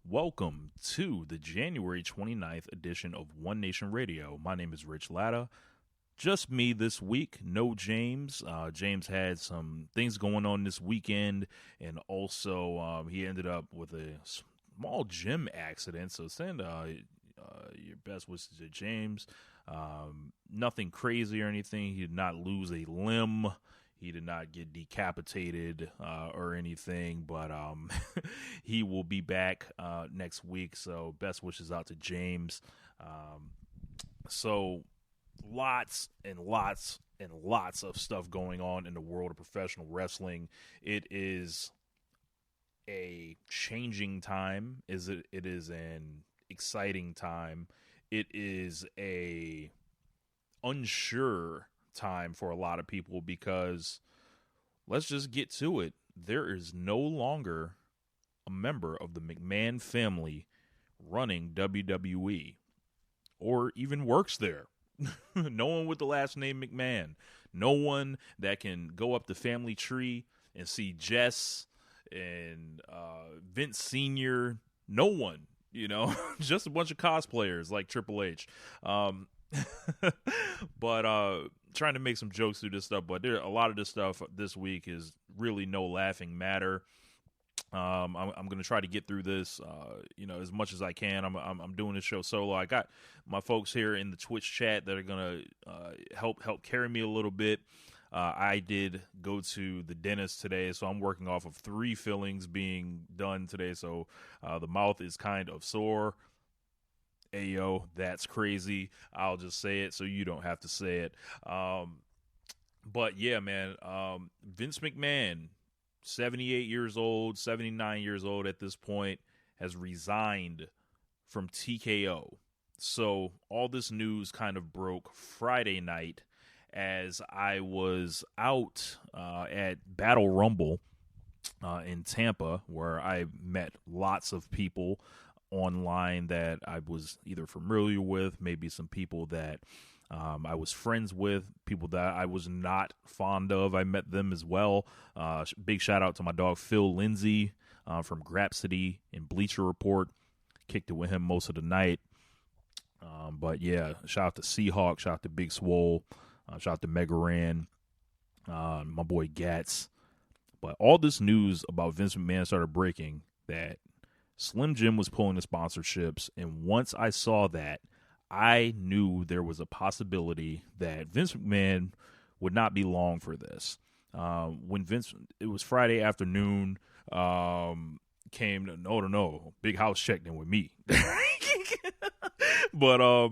Welcome to the January 29th edition of One Nation Radio. My name is Rich Latta. Just me this week, no James. James had some things going on this weekend, and also he ended up with a small gym accident. So send your best wishes to James. Nothing crazy or anything. He did not lose a limb. He did not get decapitated or anything, but he will be back next week. So best wishes out to James. So lots and lots and lots of stuff going on in the world of professional wrestling. It is a changing time. It is an exciting time. It is a unsure time for a lot of people because let's just get to it. There is no longer a member of the McMahon family running WWE or even works there. No one with the last name McMahon. No one that can go up the family tree and see Jess and Vince Sr. No one, just a bunch of cosplayers like Triple H. But trying to make some jokes through this stuff, but a lot of this stuff this week is really no laughing matter. I'm going to try to get through this, as much as I can. I'm doing this show solo. I got my folks here in the Twitch chat that are going to help carry me a little bit. I did go to the dentist today, so I'm working off of 3 fillings being done today. So the mouth is kind of sore. Ayo, that's crazy. I'll just say it so you don't have to say it. But yeah, man, Vince McMahon, 78 years old, 79 years old at this point, has resigned from TKO. So all this news kind of broke Friday night as I was out at Battle Rumble in Tampa, where I met lots of people online that I was either familiar with, maybe some people that I was friends with, people that I was not fond of. I met them as well. Big shout out to my dog Phil Lindsay from Grapsity and Bleacher Report. Kicked it with him most of the night. But yeah, shout out to Seahawk, shout out to Big Swole, shout out to Megaran, my boy Gats. But all this news about Vince McMahon started breaking that Slim Jim was pulling the sponsorships, and once I saw that, I knew there was a possibility that Vince McMahon would not be long for this. It was Friday afternoon, came to, no, Big House checked in with me. But,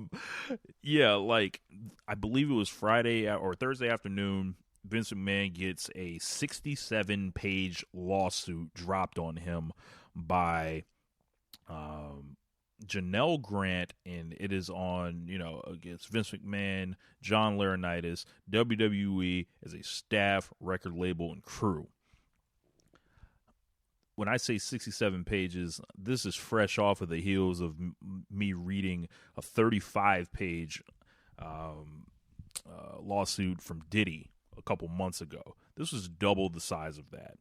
yeah, like, I believe it was Friday or Thursday afternoon, Vince McMahon gets a 67-page lawsuit dropped on him by Janelle Grant, and it is on, against Vince McMahon, John Laurinaitis, WWE as a staff, record label, and crew. When I say 67 pages, this is fresh off of the heels of me reading a 35-page lawsuit from Diddy a couple months ago. This was double the size of that.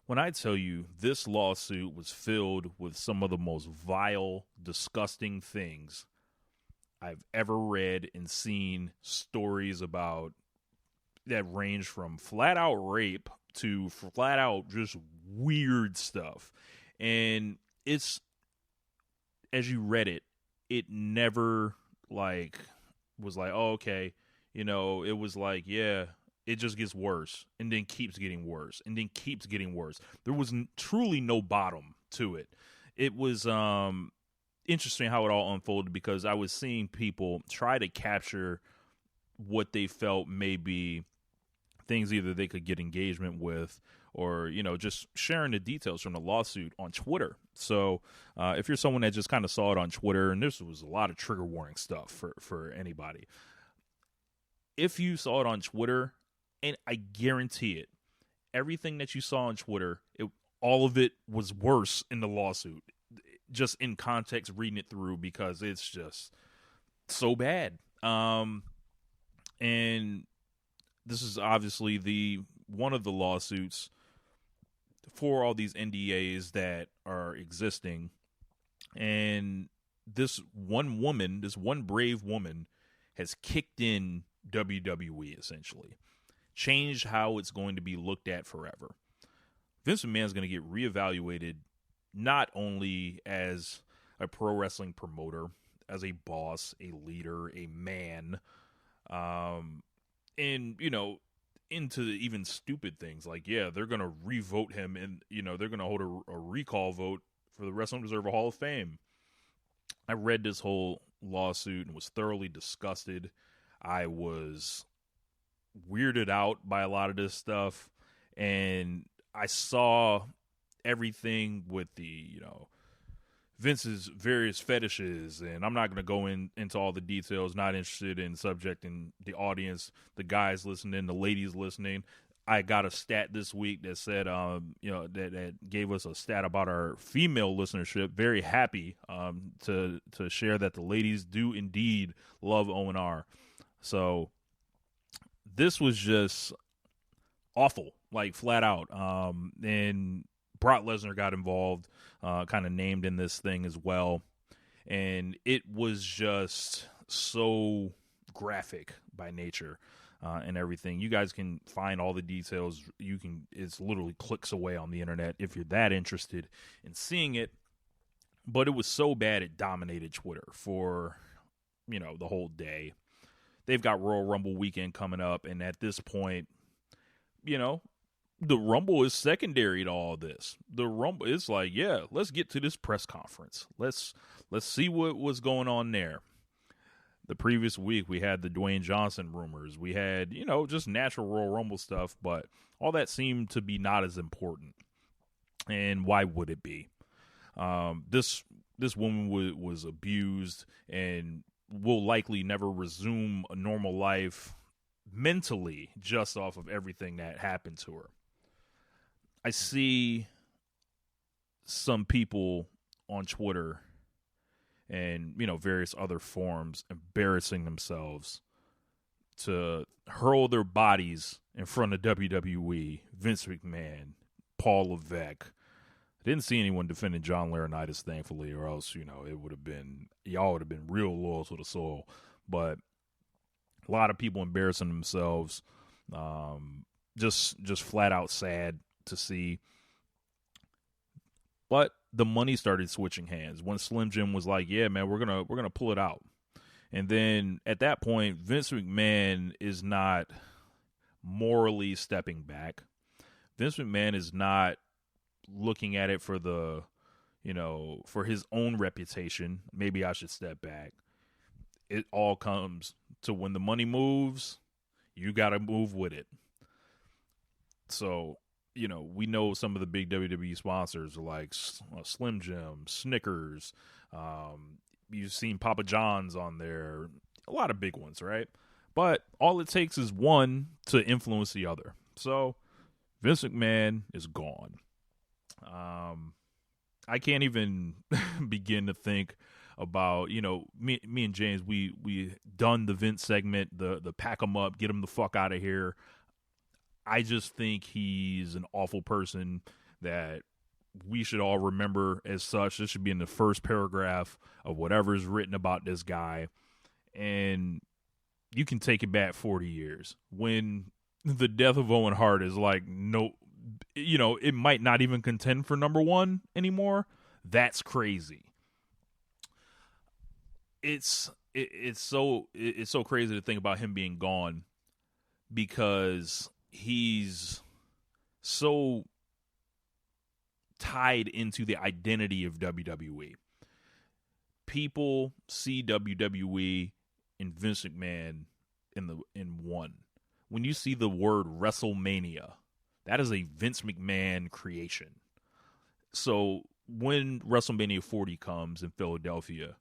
When I tell you this lawsuit was filled with some of the most vile, disgusting things I've ever read and seen stories about that range from flat out rape to flat out just weird stuff. And it's, as you read it, it never was like, oh, okay. It was like, yeah, it just gets worse and then keeps getting worse and then keeps getting worse. There was truly no bottom to it. It was interesting how it all unfolded because I was seeing people try to capture what they felt may be things either they could get engagement with or, just sharing the details from the lawsuit on Twitter. So if you're someone that just kind of saw it on Twitter, and this was a lot of trigger warning stuff for anybody. If you saw it on Twitter, and I guarantee it, everything that you saw on Twitter, all of it was worse in the lawsuit. Just in context, reading it through, because it's just so bad. And this is obviously one of the lawsuits for all these NDAs that are existing And this one brave woman has kicked in WWE, essentially. Changed how it's going to be looked at forever. Vince McMahon's going to get reevaluated not only as a pro wrestling promoter, as a boss, a leader, a man, and, you know, into even stupid things like, yeah, they're going to revote him and, you know, they're going to hold a recall vote for the Wrestling Observer Hall of Fame. I read this whole lawsuit and was thoroughly disgusted. I was weirded out by a lot of this stuff, and I saw everything with the, you know, Vince's various fetishes, and I'm not going to go into all the details, not interested in subjecting the audience, the guys listening, the ladies listening. I got a stat this week that said, you know, that gave us a stat about our female listenership. Very happy to share that the ladies do indeed love O&R. So this was just awful, like flat out. And Brock Lesnar got involved, kind of named in this thing as well. And it was just so graphic by nature and everything. You guys can find all the details. It's literally clicks away on the internet if you're that interested in seeing it. But it was so bad it dominated Twitter for, you know, the whole day. They've got Royal Rumble weekend coming up, and at this point, you know, the Rumble is secondary to all this. The Rumble is like, yeah, let's get to this press conference. Let's see what was going on there. The previous week, we had the Dwayne Johnson rumors. We had, you know, just natural Royal Rumble stuff, but all that seemed to be not as important. And why would it be? This woman was abused and will likely never resume a normal life mentally just off of everything that happened to her. I see some people on Twitter and, you know, various other forums embarrassing themselves to hurl their bodies in front of WWE, Vince McMahon, Paul Levesque. I didn't see anyone defending John Laurinaitis, thankfully, or else, you know, y'all would have been real loyal to the soul. But a lot of people embarrassing themselves, just flat out sad to see. But the money started switching hands when Slim Jim was like, yeah, man, we're gonna pull it out. And then at that point, Vince McMahon is not morally stepping back. Vince McMahon is not looking at it for the, you know, for his own reputation. Maybe I should step back. It all comes to when the money moves, you got to move with it. So, you know, we know some of the big WWE sponsors are like Slim Jim, Snickers. You've seen Papa John's on there. A lot of big ones, right? But all it takes is one to influence the other. So Vince McMahon is gone. I can't even begin to think about, you know, me and James, we done the Vince segment, the pack him up, get him the fuck out of here. I just think he's an awful person that we should all remember as such. This should be in the first paragraph of whatever's written about this guy. And you can take it back 40 years. When the death of Owen Hart is like, no, you know, it might not even contend for number one anymore. That's crazy. It's so crazy to think about him being gone because he's so tied into the identity of WWE. People see WWE and Vince McMahon in one. When you see the word WrestleMania, that is a Vince McMahon creation. So when WrestleMania 40 comes in Philadelphia,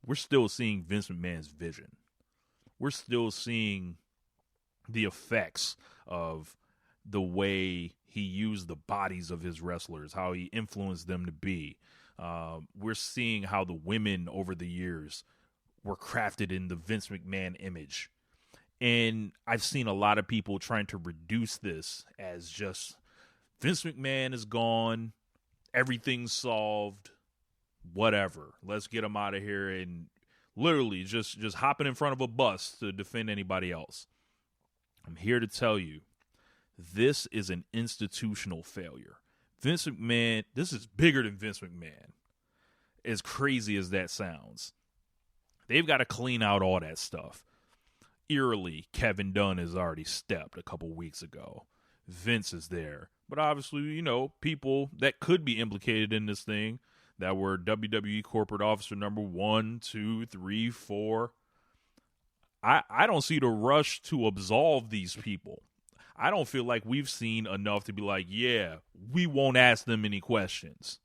we're still seeing Vince McMahon's vision. We're still seeing the effects of the way he used the bodies of his wrestlers, how he influenced them to be. We're seeing how the women over the years were crafted in the Vince McMahon image. And I've seen a lot of people trying to reduce this as just Vince McMahon is gone, everything's solved, whatever. Let's get him out of here, and literally just hopping in front of a bus to defend anybody else. I'm here to tell you, this is an institutional failure. Vince McMahon, this is bigger than Vince McMahon. As crazy as that sounds. They've got to clean out all that stuff. Eerily, Kevin Dunn has already stepped a couple weeks ago. Vince is there. But obviously, you know, people that could be implicated in this thing that were WWE corporate officer number 1, 2, 3, 4. I don't see the rush to absolve these people. I don't feel like we've seen enough to be like, yeah, we won't ask them any questions.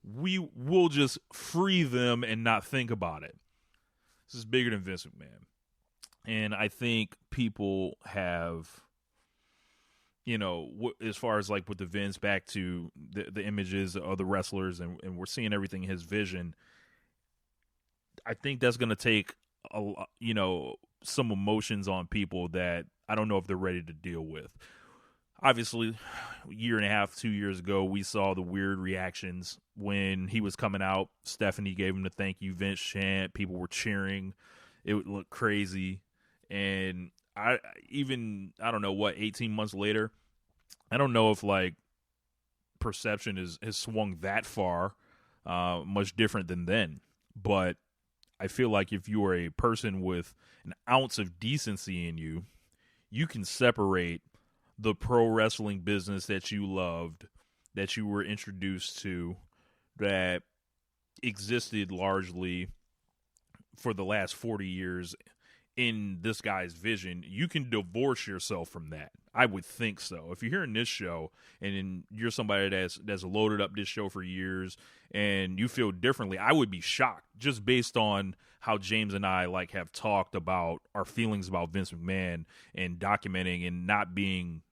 We'll just free them and not think about it. This is bigger than Vince McMahon. And I think people have, you know, as far as like with the Vince, back to the images of the wrestlers, and we're seeing everything in his vision. I think that's going to take, you know, some emotions on people that I don't know if they're ready to deal with. Obviously, a year and a half, 2 years ago, we saw the weird reactions when he was coming out. Stephanie gave him the thank you Vince chant. People were cheering. It would look crazy. And I don't know what, 18 months later, I don't know if like perception has swung that far, much different than then. But I feel like if you are a person with an ounce of decency in you, you can separate the pro wrestling business that you loved, that you were introduced to, that existed largely for the last 40 years in this guy's vision. You can divorce yourself from that. I would think so. If you're hearing this show and you're somebody that's loaded up this show for years and you feel differently, I would be shocked just based on how James and I like have talked about our feelings about Vince McMahon and documenting and not being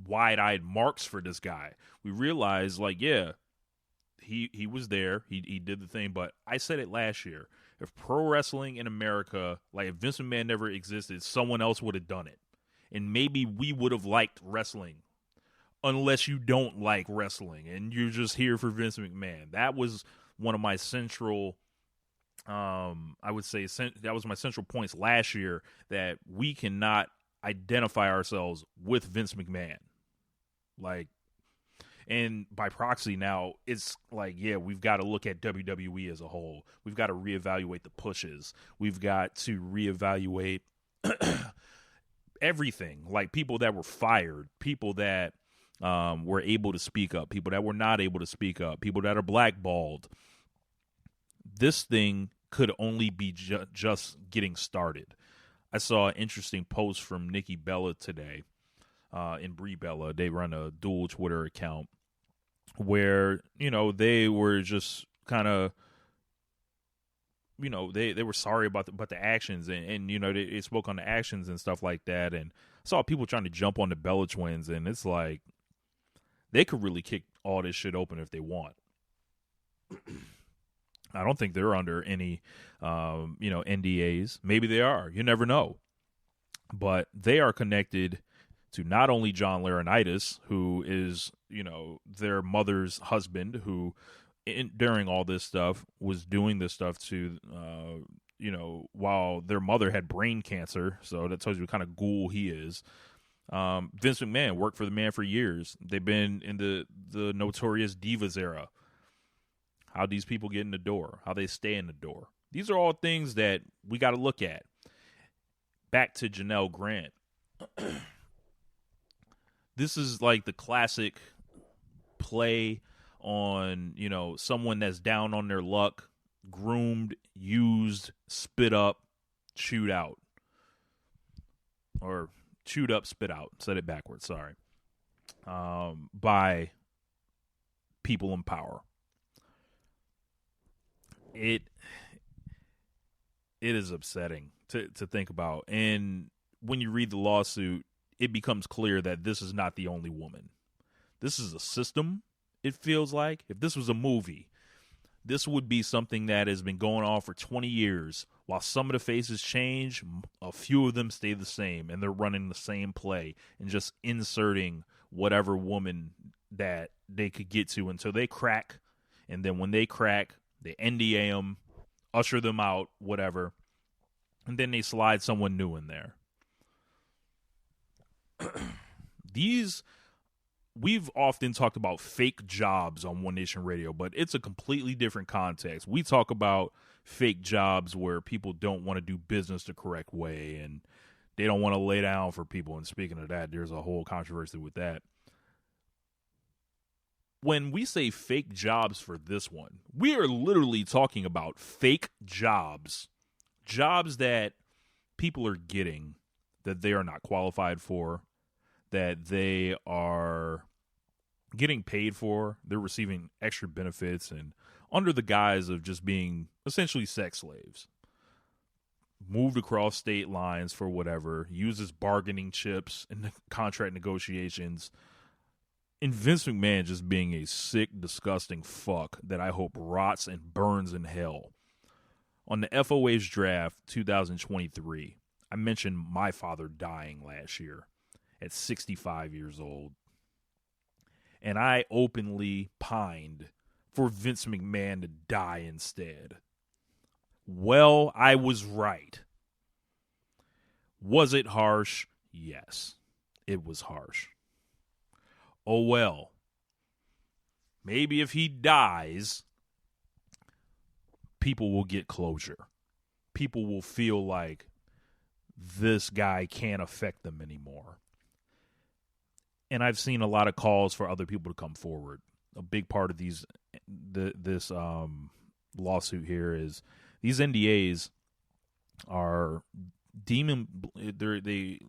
wide-eyed marks for this guy. We realized, like, yeah, he was there. He did the thing. But I said it last year. If pro wrestling in America, like if Vince McMahon never existed, someone else would have done it. And maybe we would have liked wrestling, unless you don't like wrestling and you're just here for Vince McMahon. That was one of my central, I would say, that was my central points last year, that we cannot identify ourselves with Vince McMahon. Like, and by proxy now, it's like, yeah, we've got to look at WWE as a whole. We've got to reevaluate the pushes. We've got to reevaluate everything. Like people that were fired, people that were able to speak up, people that were not able to speak up, people that are blackballed. This thing could only be just getting started. I saw an interesting post from Nicki Bella today, and Brie Bella. They run a dual Twitter account where, you know, they were just kind of, you know, they were sorry about the actions, and you know, they spoke on the actions and stuff like that. And I saw people trying to jump on the Bella twins, and it's like they could really kick all this shit open if they want. I don't think they're under any, you know, NDAs. Maybe they are. You never know. But they are connected to not only John Laurinaitis, who is, you know, their mother's husband, who during all this stuff was doing this stuff to, you know, while their mother had brain cancer. So that tells you what kind of ghoul he is. Vince McMahon worked for the man for years. They've been in the notorious Divas era. How these people get in the door, how they stay in the door. These are all things that we got to look at. Back to Janelle Grant. This is like the classic play on, you know, someone that's down on their luck, groomed, used, spit up, chewed out. Or chewed up, spit out. Said it backwards, sorry. By people in power. It is upsetting to think about. And when you read the lawsuit, it becomes clear that this is not the only woman. This is a system, it feels like. If this was a movie, this would be something that has been going on for 20 years. While some of the faces change, a few of them stay the same, and they're running the same play and just inserting whatever woman that they could get to until they crack. And then when they crack, They NDA them, usher them out, whatever. And then they slide someone new in there. We've often talked about fake jobs on One Nation Radio, but it's a completely different context. We talk about fake jobs where people don't want to do business the correct way and they don't want to lay down for people. And speaking of that, there's a whole controversy with that. When we say fake jobs for this one, we are literally talking about fake jobs. Jobs that people are getting that they are not qualified for, that they are getting paid for. They're receiving extra benefits and under the guise of just being essentially sex slaves. Moved across state lines for whatever, uses bargaining chips in the contract negotiations. And Vince McMahon just being a sick, disgusting fuck that I hope rots and burns in hell. On the FOH draft 2023, I mentioned my father dying last year at 65 years old. And I openly pined for Vince McMahon to die instead. Well, I was right. Was it harsh? Yes, it was harsh. Oh well. Maybe if he dies, people will get closure. People will feel like this guy can't affect them anymore. And I've seen a lot of calls for other people to come forward. A big part of this lawsuit here is these NDAs are they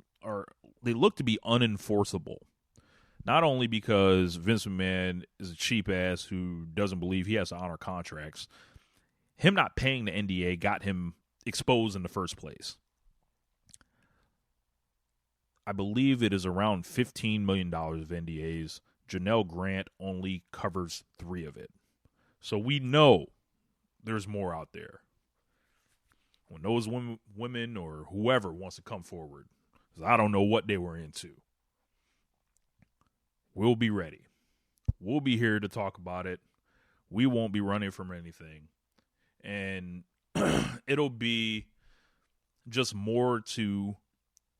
look to be unenforceable. Not only because Vince McMahon is a cheap ass who doesn't believe he has to honor contracts. Him not paying the NDA got him exposed in the first place. I believe it is around $15 million of NDAs. Janelle Grant only covers 3 of it. So we know there's more out there. When those women or whoever wants to come forward, because I don't know what they were into, we'll be ready. We'll be here to talk about it. We won't be running from anything. And it'll be just more to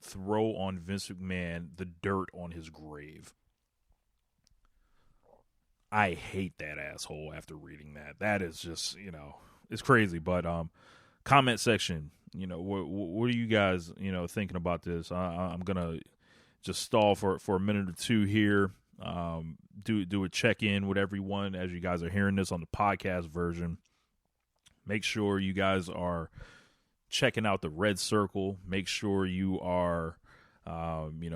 throw on Vince McMahon the dirt on his grave. I hate that asshole after reading that. That is just, it's crazy. But comment section, what are you guys, thinking about this? I'm going to just stall for a minute or two here. Do a check-in with everyone as you guys are hearing this on the podcast version. Make sure you guys are checking out the Red Circle. Make sure you are,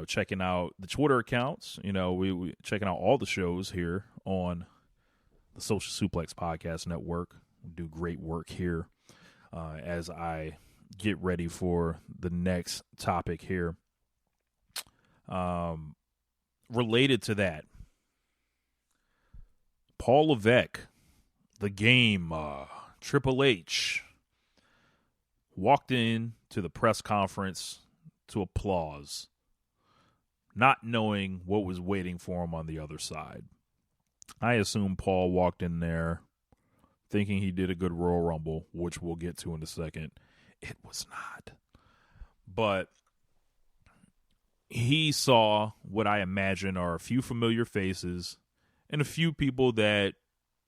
checking out the Twitter accounts. We checking out all the shows here on the Social Suplex Podcast Network. We do great work here as I get ready for the next topic here. Related to that, Paul Levesque, The Game, Triple H, walked in to the press conference to applause, not knowing what was waiting for him on the other side. I assume Paul walked in there thinking he did a good Royal Rumble, which we'll get to in a second. It was not. But he saw what I imagine are a few familiar faces and a few people that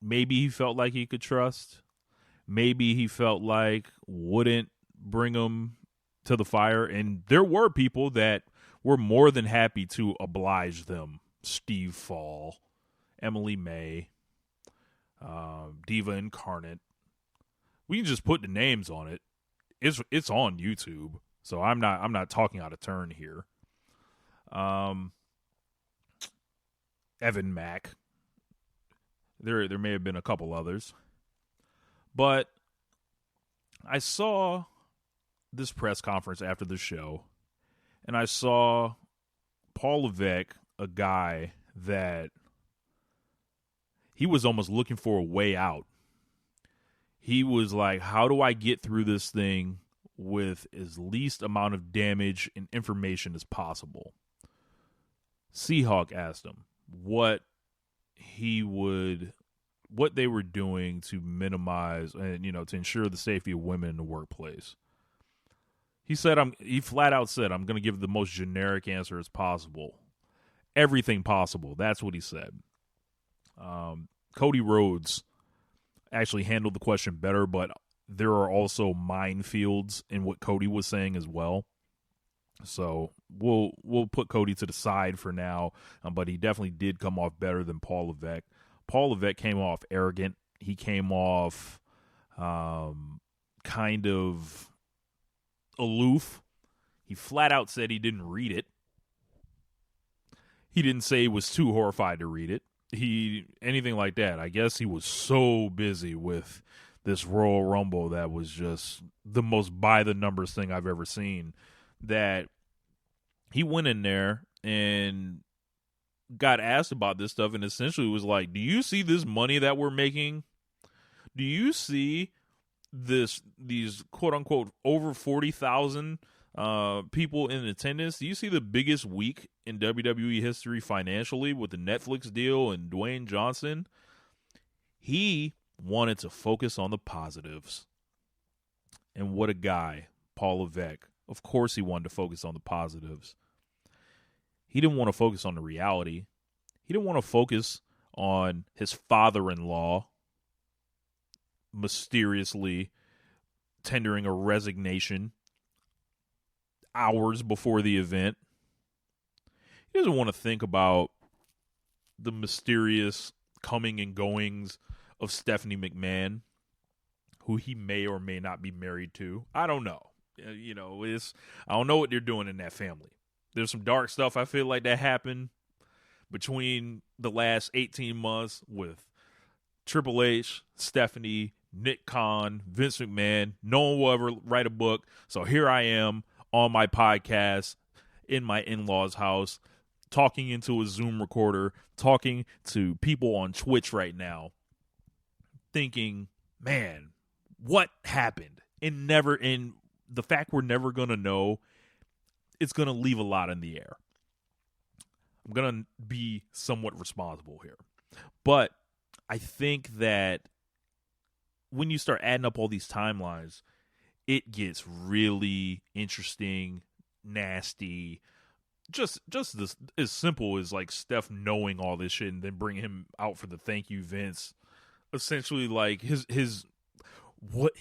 maybe he felt like he could trust. Maybe he felt like wouldn't bring him to the fire. And there were people that were more than happy to oblige them. Steve Fall, Emily May, Diva Incarnate. We can just put the names on it. It's on YouTube. So I'm not talking out of turn here. Evan Mack. There may have been a couple others. But I saw this press conference after the show, and I saw Paul Levesque, a guy that he was almost looking for a way out. He was like, how do I get through this thing with as least amount of damage and information as possible? Seahawk asked him what he would what they were doing to minimize and, to ensure the safety of women in the workplace. He flat out said, I'm going to give the most generic answer as possible. Everything possible. That's what he said. Cody Rhodes actually handled the question better, but there are also minefields in what Cody was saying as well. So we'll put Cody to the side for now, but he definitely did come off better than Paul Levesque. Paul Levesque came off arrogant. He came off kind of aloof. He flat out said he didn't read it. He didn't say he was too horrified to read it. Anything like that. I guess he was so busy with this Royal Rumble that was just the most by the numbers thing I've ever seen, that he went in there and got asked about this stuff and essentially was like, do you see this money that we're making? Do you see these quote unquote over 40,000 people in attendance? Do you see the biggest week in WWE history financially with the Netflix deal and Dwayne Johnson? He wanted to focus on the positives. And what a guy, Paul Levesque. Of course he wanted to focus on the positives. He didn't want to focus on the reality. He didn't want to focus on his father-in-law mysteriously tendering a resignation hours before the event. He doesn't want to think about the mysterious coming and goings of Stephanie McMahon, who he may or may not be married to. I don't know. I don't know what they're doing in that family. There's some dark stuff I feel like that happened between the last 18 months with Triple H, Stephanie, Nick Khan, Vince McMahon. No one will ever write a book. So here I am on my podcast in my in-laws' house, talking into a Zoom recorder, talking to people on Twitch right now, thinking, man, what happened? And the fact we're never going to know, it's going to leave a lot in the air. I'm going to be somewhat responsible here. But I think that when you start adding up all these timelines, it gets really interesting, nasty. Just this, as simple as like Steph knowing all this shit and then bringing him out for the thank you, Vince. Essentially, like his what,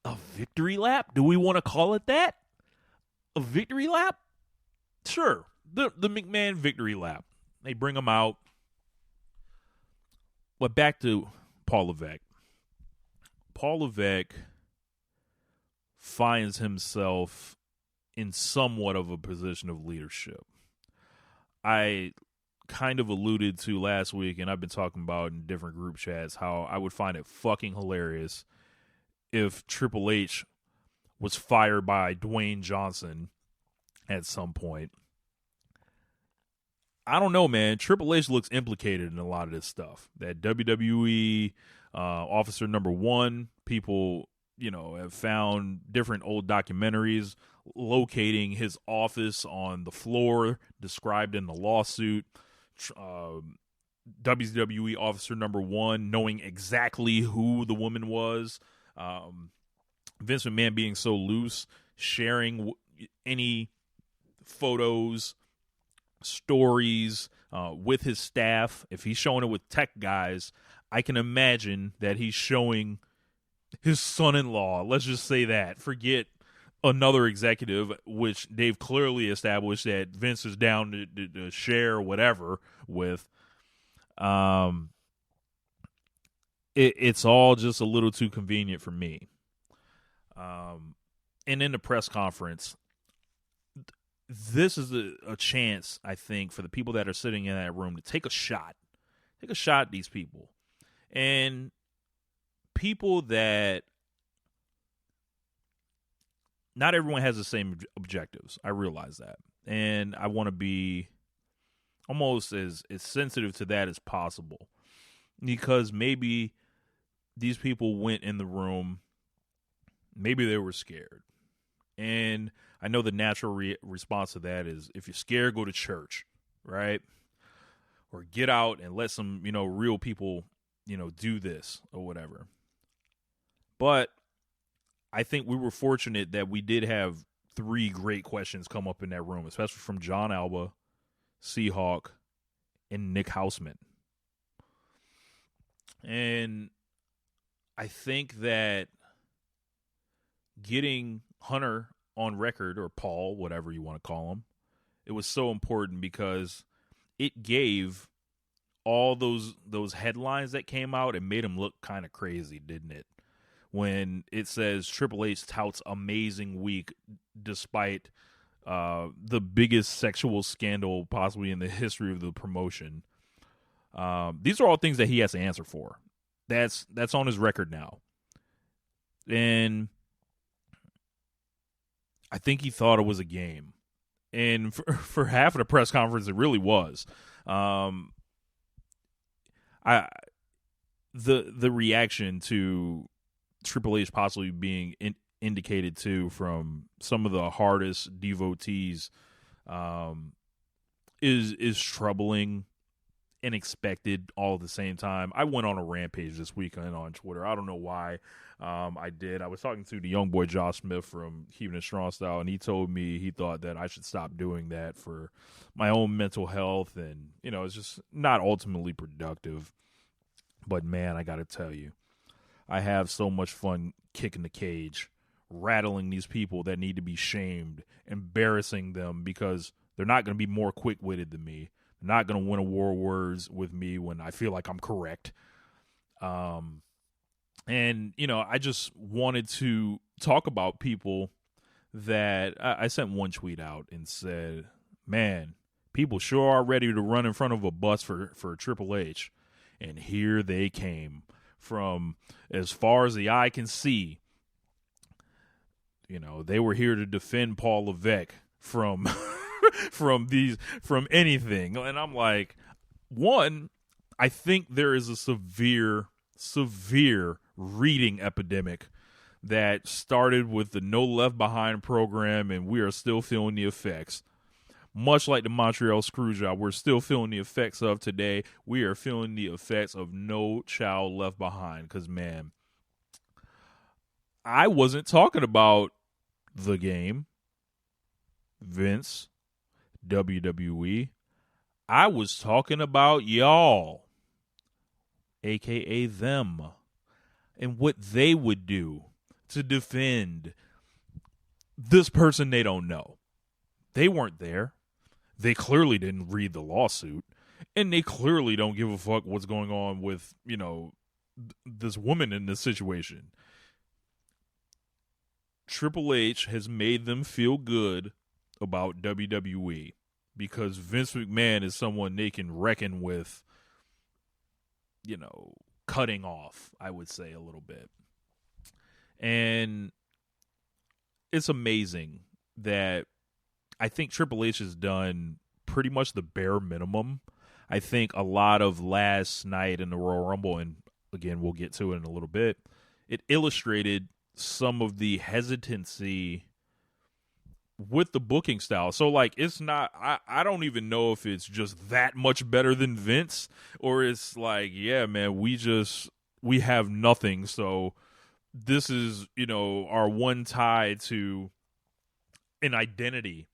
a victory lap? Do we want to call it that? A victory lap? Sure, the McMahon victory lap. They bring him out. But back to Paul Levesque. Paul Levesque finds himself in somewhat of a position of leadership. I kind of alluded to last week, and I've been talking about in different group chats, how I would find it fucking hilarious if Triple H was fired by Dwayne Johnson at some point. I don't know, man. Triple H looks implicated in a lot of this stuff. That WWE officer number one, people, have found different old documentaries locating his office on the floor described in the lawsuit. WWE officer number one knowing exactly who the woman was. Vince McMahon being so loose, sharing any photos, stories with his staff. If he's showing it with tech guys, I can imagine that he's showing his son-in-law. Let's just say that. Forget another executive, which they've clearly established that Vince is down to share whatever with. It's all just a little too convenient for me. And in the press conference, this is a chance, I think, for the people that are sitting in that room to take a shot. Take a shot at these people. And people that not everyone has the same objectives. I realize that. And I want to be almost as sensitive to that as possible. Because maybe these people went in the room, maybe they were scared. And I know the natural response to that is, if you're scared, go to church, right? Or get out and let some, real people do this or whatever. But I think we were fortunate that we did have 3 great questions come up in that room, especially from John Alba, Seahawk, and Nick Houseman. And I think that getting Hunter on record, or Paul, whatever you want to call him, it was so important because it gave all those headlines that came out, it made him look kind of crazy, didn't it? When it says Triple H touts amazing week despite the biggest sexual scandal possibly in the history of the promotion. These are all things that he has to answer for. That's on his record now. And I think he thought it was a game. And for half of the press conference, it really was. The reaction to Triple H possibly being indicated to from some of the hardest devotees is troubling and expected all at the same time. I went on a rampage this weekend on Twitter. I don't know why I did. I was talking to the young boy Josh Smith from Keeping It Strong Style, and he told me he thought that I should stop doing that for my own mental health, and it's just not ultimately productive. But man, I got to tell you, I have so much fun kicking the cage, rattling these people that need to be shamed, embarrassing them because they're not going to be more quick-witted than me. They're not going to win a war of words with me when I feel like I'm correct. And, I just wanted to talk about people that I sent one tweet out and said, man, people sure are ready to run in front of a bus for Triple H. And here they came from as far as the eye can see. They were here to defend Paul Levesque from from anything. And I'm like, one, I think there is a severe reading epidemic that started with the No Left Behind program, and we are still feeling the effects. Much like the Montreal Screwjob, we're still feeling the effects of today. We are feeling the effects of No Child Left Behind. Because, man, I wasn't talking about the game, Vince, WWE. I was talking about y'all, a.k.a. them, and what they would do to defend this person they don't know. They weren't there. They clearly didn't read the lawsuit, and they clearly don't give a fuck what's going on with, this woman in this situation. Triple H has made them feel good about WWE because Vince McMahon is someone they can reckon with, cutting off, I would say, a little bit. And it's amazing that I think Triple H has done pretty much the bare minimum. I think a lot of last night in the Royal Rumble, and again, we'll get to it in a little bit, it illustrated some of the hesitancy with the booking style. So, it's not, I don't even know if it's just that much better than Vince, or it's like, yeah, man, we have nothing. So this is, our one tie to an identity.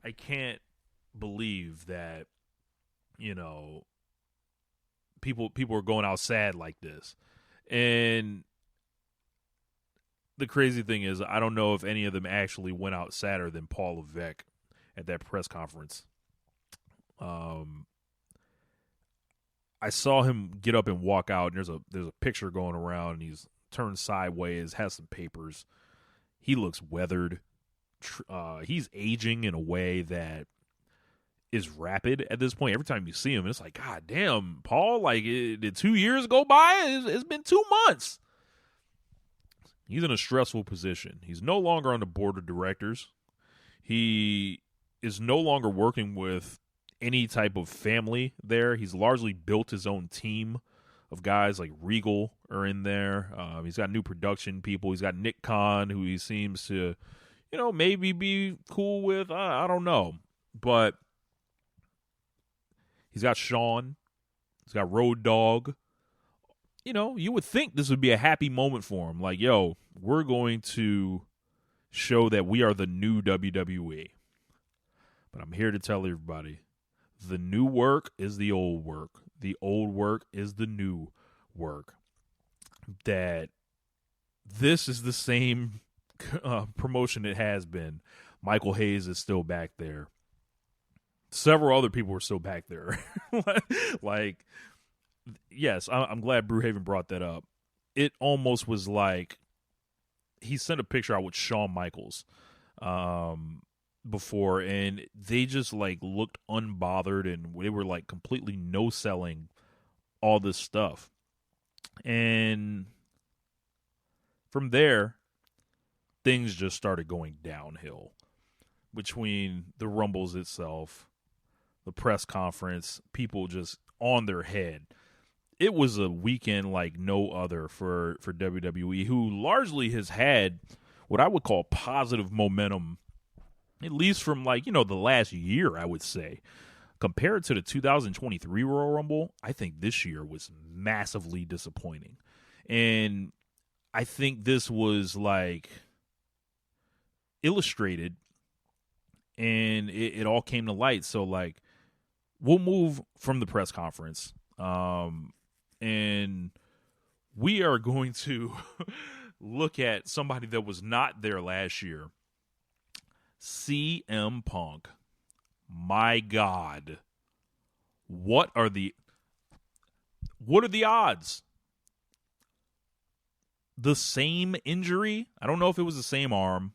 I can't believe that, people are going out sad like this. And the crazy thing is, I don't know if any of them actually went out sadder than Paul Levesque at that press conference. I saw him get up and walk out, and there's a picture going around, and he's turned sideways, has some papers. He looks weathered. He's aging in a way that is rapid at this point. Every time you see him, it's like, God damn, Paul, did 2 years go by? It's been 2 months. He's in a stressful position. He's no longer on the board of directors. He is no longer working with any type of family there. He's largely built his own team of guys like Regal are in there. He's got new production people. He's got Nick Khan, who he seems to, maybe be cool with. I don't know. But he's got Sean, He's got Road Dogg. You know, you would think this would be a happy moment for him. Like, yo, we're going to show that we are the new WWE. But I'm here to tell everybody, the new work is the old work. The old work is the new work. That this is the same promotion it has been. Michael Hayes is still back there. Several other people are still back there. Like, yes, I'm glad Brewhaven brought that up. It almost was like he sent a picture out with Shawn Michaels before, and they just like looked unbothered, and they were like completely no-selling all this stuff. And from there, things just started going downhill between the Rumbles itself, the press conference, people just on their head. It was a weekend like no other for WWE, who largely has had what I would call positive momentum, at least from like, you know, the last year, I would say. Compared to the 2023 Royal Rumble, I think this year was massively disappointing. And I think this was like illustrated, and it all came to light. So like, we'll move from the press conference, and we are going to look at somebody that was not there last year. CM Punk. My God. What are the odds? The same injury? I don't know if it was the same arm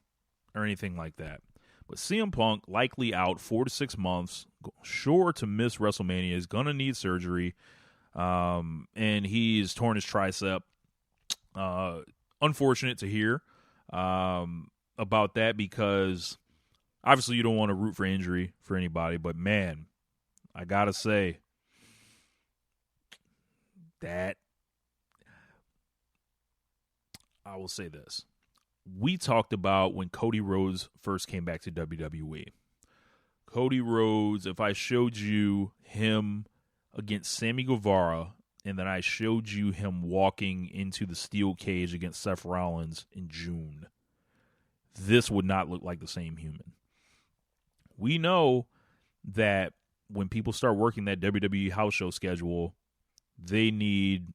or anything like that. But CM Punk likely out 4 to 6 months, sure to miss WrestleMania, is going to need surgery, and he's torn his tricep. Unfortunate to hear about that, because obviously you don't want to root for injury for anybody, but man, I got to say that I will say this. We talked about when Cody Rhodes first came back to WWE. Cody Rhodes, if I showed you him against Sammy Guevara, and then I showed you him walking into the steel cage against Seth Rollins in June, this would not look like the same human. We know that when people start working that WWE house show schedule, they need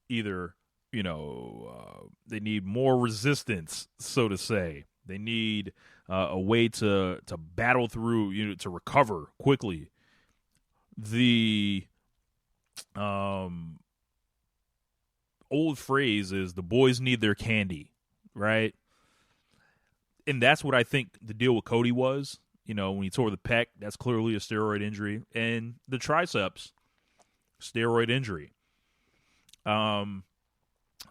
either, you know, they need more resistance, so to say. They need a way to battle through, you know, to recover quickly. The old phrase is the boys need their candy, right? And that's what I think the deal with Cody was. You know, when he tore the pec, that's clearly a steroid injury. And the triceps, steroid injury.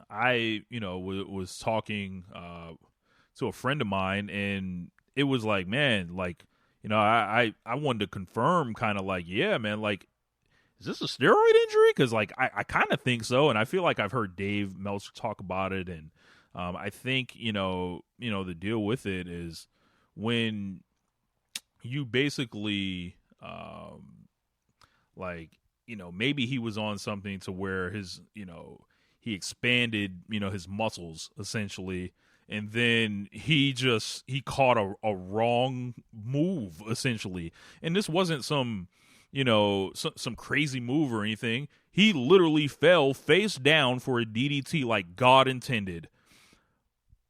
I, you know, was talking to a friend of mine, and it was like, man, like, you know, I wanted to confirm kind of like, yeah, man, like, is this a steroid injury? Because, like, I kind of think so, and I feel like I've heard Dave Meltzer talk about it, and I think, you know, the deal with it is when you basically, like, you know, maybe he was on something to where his, you know, he expanded, you know, his muscles essentially, and then he caught a wrong move essentially. And this wasn't some, you know, some crazy move or anything. He literally fell face down for a DDT like God intended.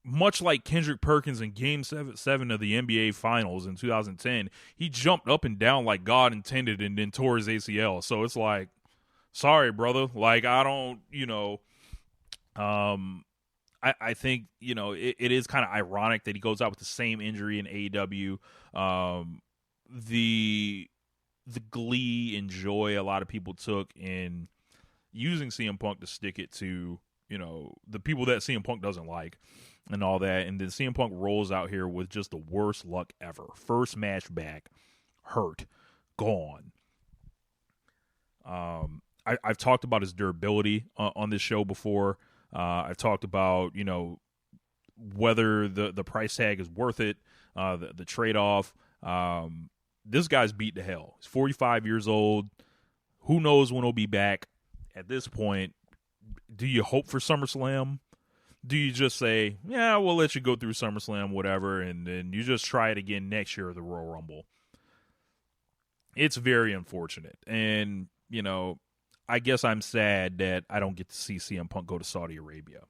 Much like Kendrick Perkins in Game 7 of the NBA Finals in 2010, he jumped up and down like God intended and then tore his ACL. So it's like, sorry, brother. Like, I don't, you know, I think, you know, it is kind of ironic that he goes out with the same injury in AEW. The glee and joy a lot of people took in using CM Punk to stick it to, you know, the people that CM Punk doesn't like and all that. And then CM Punk rolls out here with just the worst luck ever. First match back, hurt, gone. I've talked about his durability on this show before. I've talked about, you know, whether the price tag is worth it, the trade-off. This guy's beat to hell. He's 45 years old. Who knows when he'll be back? At this point, do you hope for SummerSlam? Do you just say, yeah, we'll let you go through SummerSlam, whatever, and then you just try it again next year at the Royal Rumble? It's very unfortunate. And, you know, I guess I'm sad that I don't get to see CM Punk go to Saudi Arabia.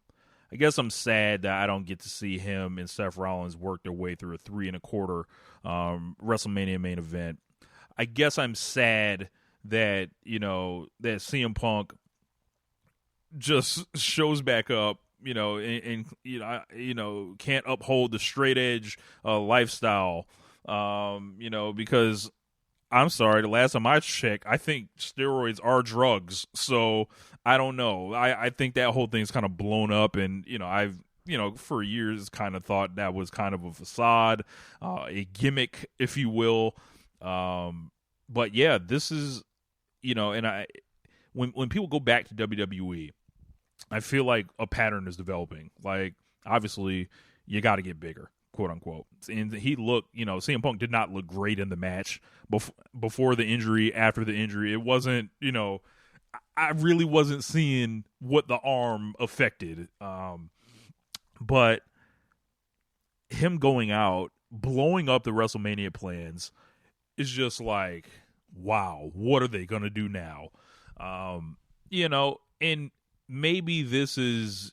I guess I'm sad that I don't get to see him and Seth Rollins work their way through a 3 1/4 WrestleMania main event. I guess I'm sad that, you know, that CM Punk just shows back up, you know, and can't uphold the straight edge lifestyle, you know, because I'm sorry, the last time I checked, I think steroids are drugs. So I don't know. I think that whole thing's kind of blown up, and you know, I've for years kind of thought that was kind of a facade, a gimmick, if you will. But yeah, this is, you know, and when people go back to WWE, I feel like a pattern is developing. Like, obviously, you got to get bigger, quote unquote. And he looked, you know, CM Punk did not look great in the match before the injury, after the injury. It wasn't, you know, I really wasn't seeing what the arm affected. But him going out, blowing up the WrestleMania plans is just like, wow, what are they going to do now? You know, and maybe this is,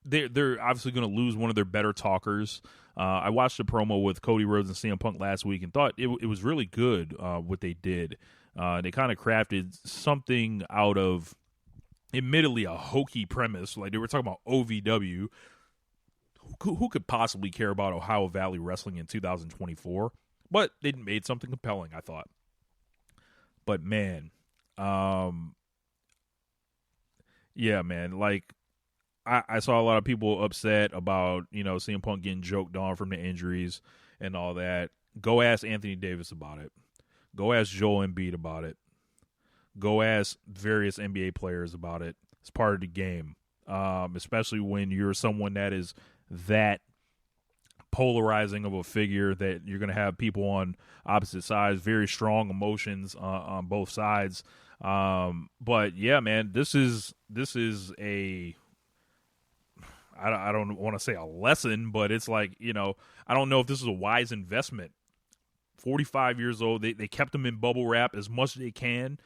they're obviously going to lose one of their better talkers. I watched a promo with Cody Rhodes and CM Punk last week and thought it was really good what they did. They kind of crafted something out of, admittedly, a hokey premise. Like, they were talking about OVW. Who could possibly care about Ohio Valley Wrestling in 2024? But they made something compelling, I thought. But, man, yeah, man, like, I saw a lot of people upset about, you know, CM Punk getting joked on from the injuries and all that. Go ask Anthony Davis about it. Go ask Joel Embiid about it. Go ask various NBA players about it. It's part of the game, especially when you're someone that is that polarizing of a figure, that you're going to have people on opposite sides, very strong emotions on both sides. But yeah, man, this is a, I don't want to say a lesson, but it's like, you know, I don't know if this is a wise investment. 45 years old, they kept him in bubble wrap as much as they can.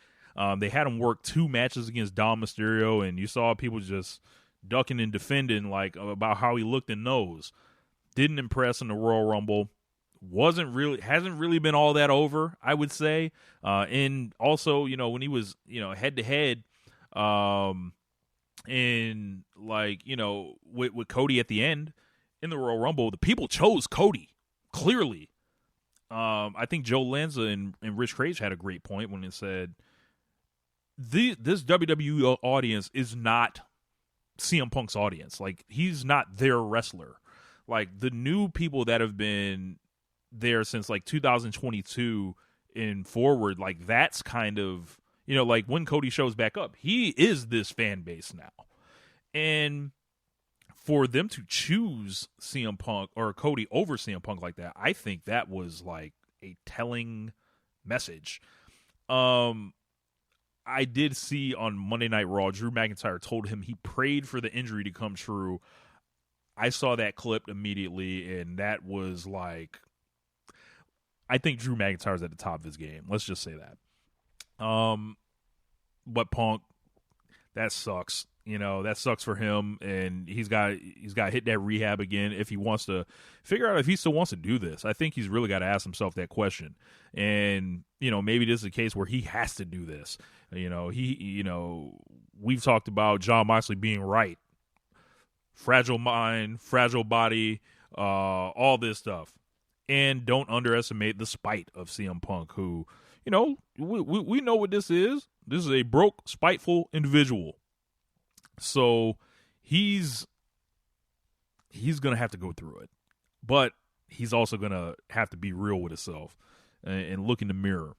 They had him work 2 matches against Dom Mysterio, and you saw people just ducking and defending, like, about how he looked in those. Didn't impress in the Royal Rumble. Hasn't really been all that over, I would say. And also, you know, when he was, you know, head to head, and like, you know, with Cody at the end in the Royal Rumble, the people chose Cody clearly. I think Joe Lanza and Rich Cage had a great point when it said, this WWE audience is not CM Punk's audience. Like, he's not their wrestler. Like, the new people that have been there since like 2022 and forward, like, that's kind of, you know, like when Cody shows back up, he is this fan base now. And for them to choose CM Punk or Cody over CM Punk like that, I think that was like a telling message. I did see on Monday Night Raw, Drew McIntyre told him he prayed for the injury to come true. I saw that clip immediately, and that was like, I think Drew McIntyre's at the top of his game. Let's just say that. But Punk, that sucks. You know, that sucks for him, and he's got to hit that rehab again if he wants to figure out if he still wants to do this. I think he's really got to ask himself that question. And, you know, maybe this is a case where he has to do this. You know, we've talked about Jon Moxley being right. Fragile mind, fragile body, all this stuff. And don't underestimate the spite of CM Punk, who, you know, we know what this is. This is a broke, spiteful individual. So he's going to have to go through it. But he's also going to have to be real with himself and look in the mirror.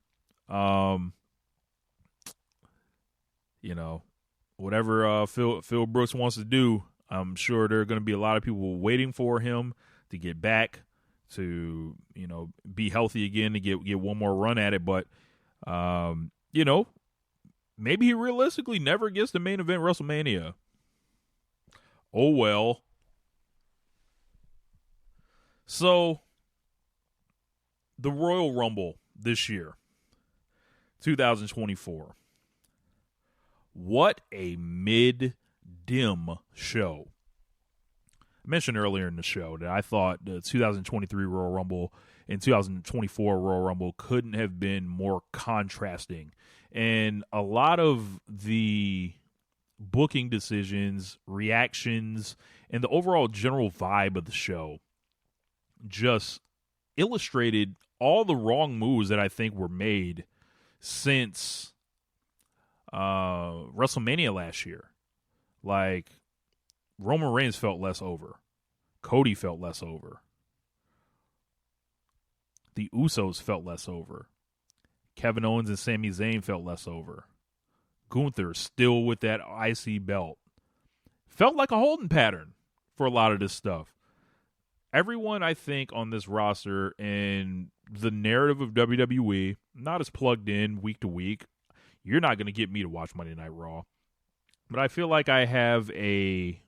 You know, whatever Phil Brooks wants to do, I'm sure there are going to be a lot of people waiting for him to get back, to, you know, be healthy again, to get one more run at it. But, you know, maybe he realistically never gets to main event WrestleMania. Oh, well. So, the Royal Rumble this year, 2024. What a mid-dim show. I mentioned earlier in the show that I thought the 2023 Royal Rumble and 2024 Royal Rumble couldn't have been more contrasting. And a lot of the booking decisions, reactions, and the overall general vibe of the show just illustrated all the wrong moves that I think were made since WrestleMania last year. Like, Roman Reigns felt less over. Cody felt less over. The Usos felt less over. Kevin Owens and Sami Zayn felt less over. Gunther still with that IC belt. Felt like a holding pattern for a lot of this stuff. Everyone, I think, on this roster and the narrative of WWE, not as plugged in week to week. You're not going to get me to watch Monday Night Raw. But I feel like I have a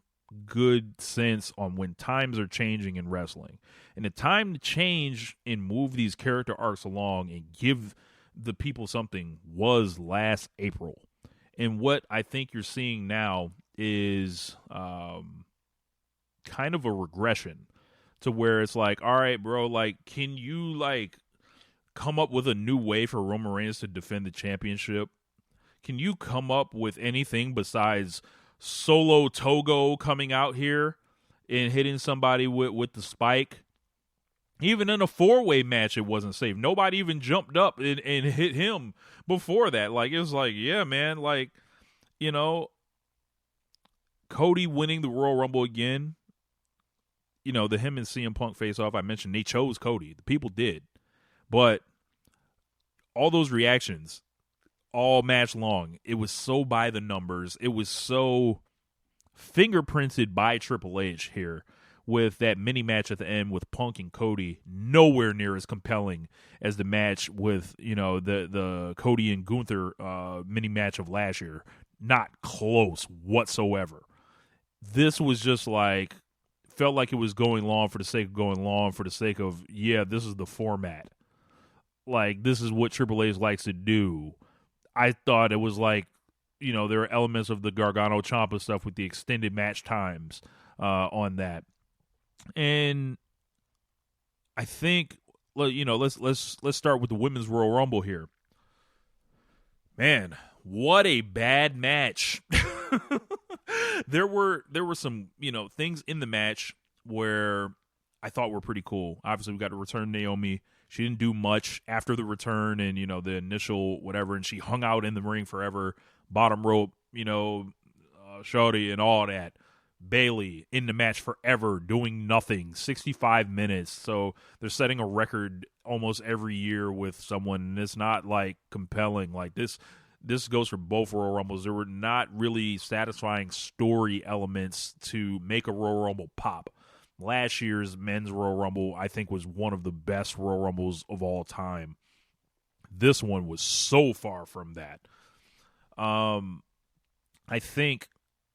good sense on when times are changing in wrestling. And the time to change and move these character arcs along and give the people something was last April. And what I think you're seeing now is kind of a regression to where it's like, all right, bro, like, can you, like, come up with a new way for Roman Reigns to defend the championship? Can you come up with anything besides Solo Togo coming out here and hitting somebody with the spike? Even in a four-way match, it wasn't safe. Nobody even jumped up and hit him before that. Like, it was like, yeah, man, like, you know, Cody winning the Royal Rumble again. You know, the him and CM Punk face-off, I mentioned they chose Cody. The people did. But all those reactions, all match long, it was so by the numbers. It was so fingerprinted by Triple H here with that mini match at the end with Punk and Cody, nowhere near as compelling as the match with, you know, the Cody and Gunther mini match of last year. Not close whatsoever. This was just like, felt like it was going long for the sake of going long, for the sake of, yeah, this is the format. Like, this is what Triple H likes to do. I thought it was like, you know, there are elements of the Gargano Ciampa stuff with the extended match times on that. And I think, you know, let's start with the Women's Royal Rumble here. Man, what a bad match. There were some, you know, things in the match where I thought were pretty cool. Obviously, we got to return Naomi. She didn't do much after the return and, you know, the initial whatever, and she hung out in the ring forever, bottom rope, you know, shorty and all that. Bayley in the match forever, doing nothing, 65 minutes. So they're setting a record almost every year with someone, and it's not, like, compelling. Like, this goes for both Royal Rumbles. There were not really satisfying story elements to make a Royal Rumble pop. Last year's men's Royal Rumble, I think, was one of the best Royal Rumbles of all time. This one was so far from that. I think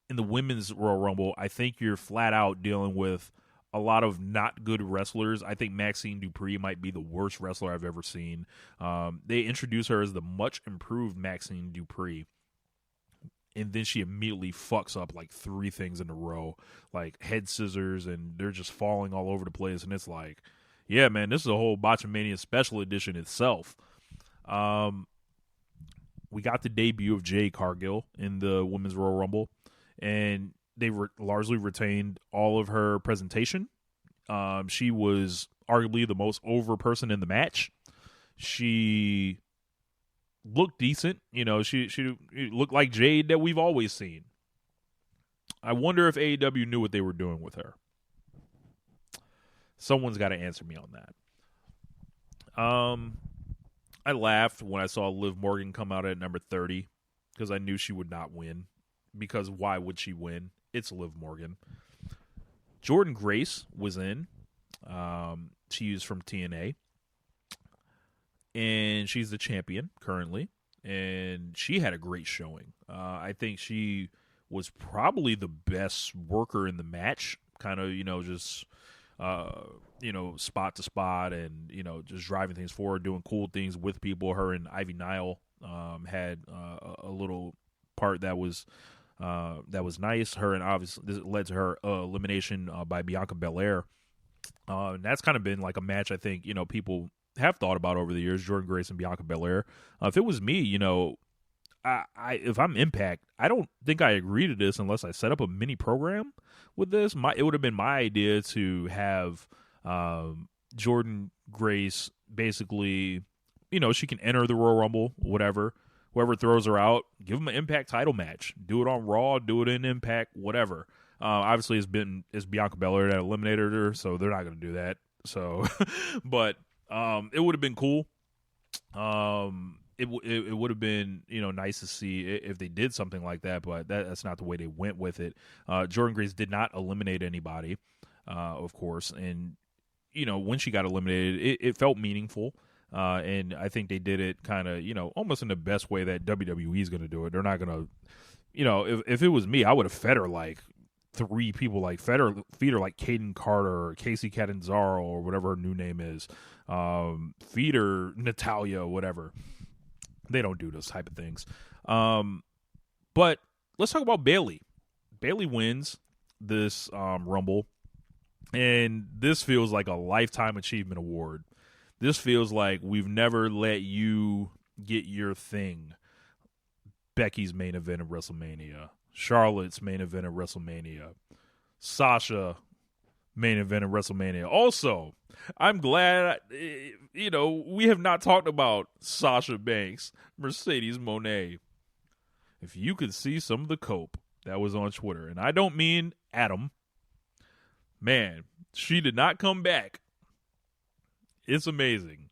in the women's Royal Rumble, I think you're flat out dealing with a lot of not good wrestlers. I think Maxine Dupree might be the worst wrestler I've ever seen. They introduce her as the much improved Maxine Dupree. And then she immediately fucks up like 3 things in a row, like head scissors, and they're just falling all over the place. And it's like, yeah, man, this is a whole Botchamania special edition itself. We got the debut of Jade Cargill in the Women's Royal Rumble, and they largely retained all of her presentation. She was arguably the most over person in the match. She looked decent. You know, she looked like Jade that we've always seen. I wonder if AEW knew what they were doing with her. Someone's got to answer me on that. I laughed when I saw Liv Morgan come out at number 30 because I knew she would not win. Because why would she win? It's Liv Morgan. Jordynne Grace was in. She is from TNA. And she's the champion currently. and she had a great showing. I think she was probably the best worker in the match, kind of, just, spot to spot and, just driving things forward, doing cool things with people. Her and Ivy Nile had a little part that was nice. Her, and obviously this led to her elimination by Bianca Belair. And that's kind of been like a match I think, people have thought about over the years, Jordynne Grace and Bianca Belair. If it was me, if I'm Impact, I don't think I agree to this unless I set up a mini program with this. It would have been my idea to have Jordynne Grace basically, she can enter the Royal Rumble, whatever. Whoever throws her out, give them an Impact title match. Do it on Raw, do it in Impact, whatever. Obviously, it's Bianca Belair that eliminated her, so they're not going to do that. So, but it would have been cool. It would have been nice to see if they did something like that, but that's not the way they went with it. Jordynne Grace did not eliminate anybody, of course, and when she got eliminated, it felt meaningful. And I think they did it kind of, almost in the best way that WWE is going to do it. They're not going to, if it was me, I would have fed her like 3 people, like feed her like Kaden Carter or Casey Catanzaro or whatever her new name is. Feed her Natalia, whatever. They don't do those type of things. But let's talk about Bayley. Bayley wins this Rumble, and this feels like a Lifetime Achievement Award. This feels like we've never let you get your thing. Becky's main event of WrestleMania. Charlotte's main event of WrestleMania. Sasha main event of WrestleMania. Also, I'm glad, we have not talked about Sasha Banks, Mercedes Moné. If you could see some of the cope that was on Twitter, and I don't mean Adam. Man, she did not come back. It's amazing.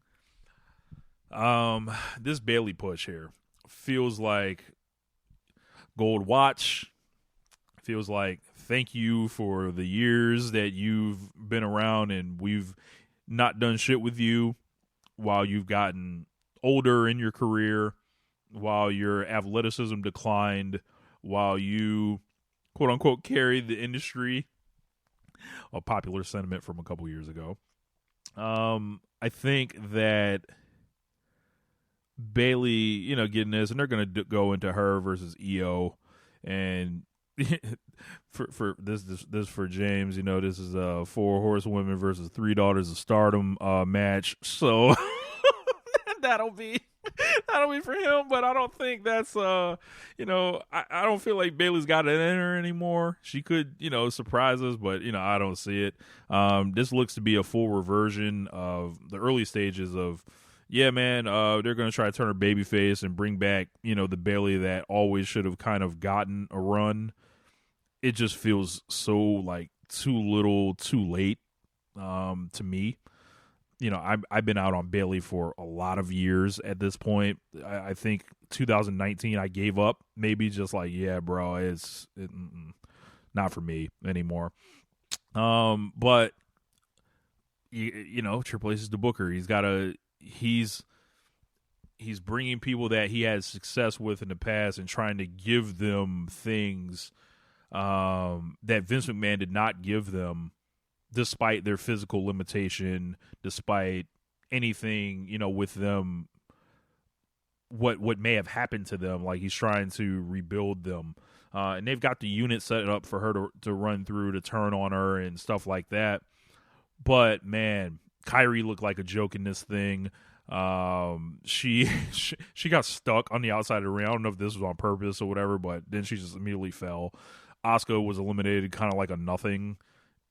This Bayley push here feels like gold watch. Feels like thank you for the years that you've been around and we've not done shit with you while you've gotten older in your career, while your athleticism declined, while you quote unquote carried the industry. A popular sentiment from a couple years ago. I think that Bayley, getting this, and they're going to go into her versus EO, and for this for James, this is a 4 horsewomen versus 3 daughters of Stardom match, so that'll be for him. But I don't think that's I don't feel like Bayley's got it in her anymore. She could surprise us, but I don't see it. This looks to be a full reversion of the early stages of they're gonna try to turn her babyface and bring back the Bayley that always should have kind of gotten a run. It just feels so like too little too late to me. I've been out on Bayley for a lot of years at this point. I think 2019 I gave up. Maybe just like, yeah, bro, it's not for me anymore. But Triple H is the booker. He's bringing people that he had success with in the past and trying to give them things that Vince McMahon did not give them, despite their physical limitation, despite anything, with them, what may have happened to them. Like, he's trying to rebuild them. And they've got the unit set up for her to run through, to turn on her and stuff like that. But, man, Kyrie looked like a joke in this thing. She got stuck on the outside of the ring. I don't know if this was on purpose or whatever, but then she just immediately fell. Asuka was eliminated kind of like a nothing.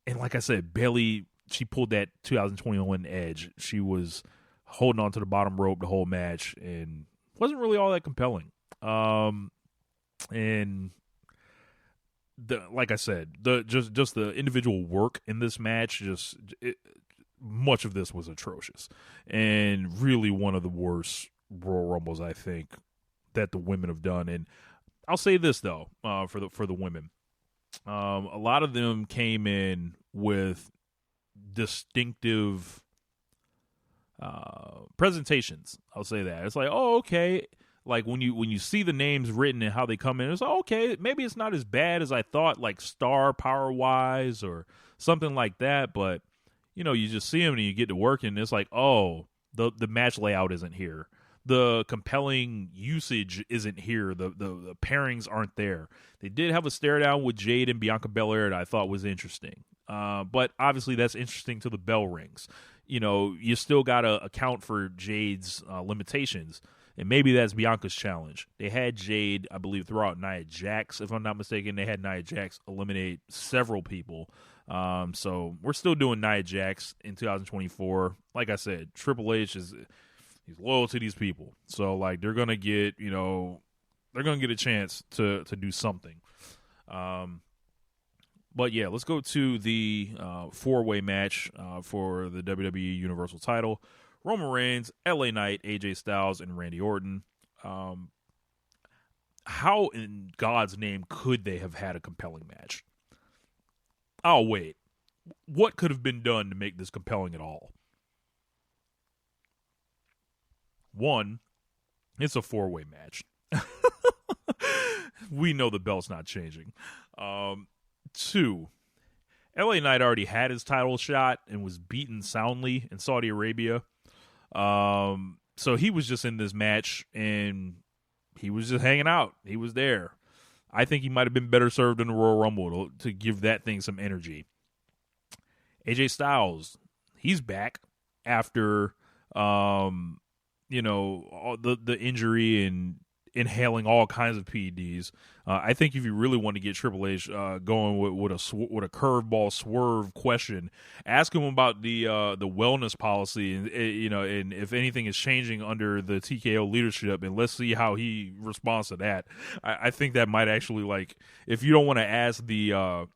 And like I said, Bayley, she pulled that 2021 edge. She was holding on to the bottom rope the whole match and wasn't really all that compelling. And like I said, just the individual work in this match, much of this was atrocious and really one of the worst Royal Rumbles I think that the women have done. And I'll say this though, for the women. A lot of them came in with distinctive presentations. I'll say that. It's like, oh, okay, like when you see the names written and how they come in, it's like, okay, maybe it's not as bad as I thought, like star power wise or something like that. But you just see them and you get to work and it's like, oh, the match layout isn't here. The compelling usage isn't here. The pairings aren't there. They did have a stare down with Jade and Bianca Belair that I thought was interesting. But obviously that's interesting till the bell rings. You still got to account for Jade's limitations. And maybe that's Bianca's challenge. They had Jade, I believe, throw out Nia Jax. If I'm not mistaken, they had Nia Jax eliminate several people. So we're still doing Nia Jax in 2024. Like I said, Triple H he's loyal to these people. So like they're gonna get a chance to do something. But yeah, let's go to the 4-way match for the WWE Universal title. Roman Reigns, LA Knight, AJ Styles, and Randy Orton. How in God's name could they have had a compelling match? Oh, wait. What could have been done to make this compelling at all? One, it's a 4-way match. We know the belt's not changing. Two, LA Knight already had his title shot and was beaten soundly in Saudi Arabia. So he was just in this match and he was just hanging out. He was there. I think he might have been better served in the Royal Rumble to give that thing some energy. AJ Styles, he's back after, all the injury and inhaling all kinds of PEDs. I think if you really want to get Triple H going with a curveball swerve question, ask him about the wellness policy and and if anything is changing under the TKO leadership, and let's see how he responds to that. I think that might actually, like, if you don't want to ask the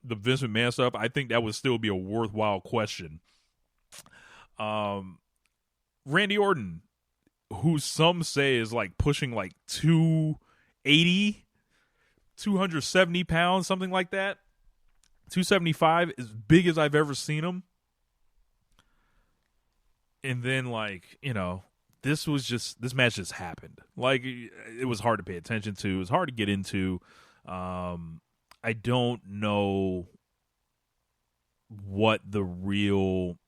Vince McMahon stuff, I think that would still be a worthwhile question. Randy Orton, who some say is like pushing like 280, 270 pounds, something like that. 275, as big as I've ever seen him. And then this match just happened. Like, it was hard to pay attention to. It was hard to get into. I don't know what the real...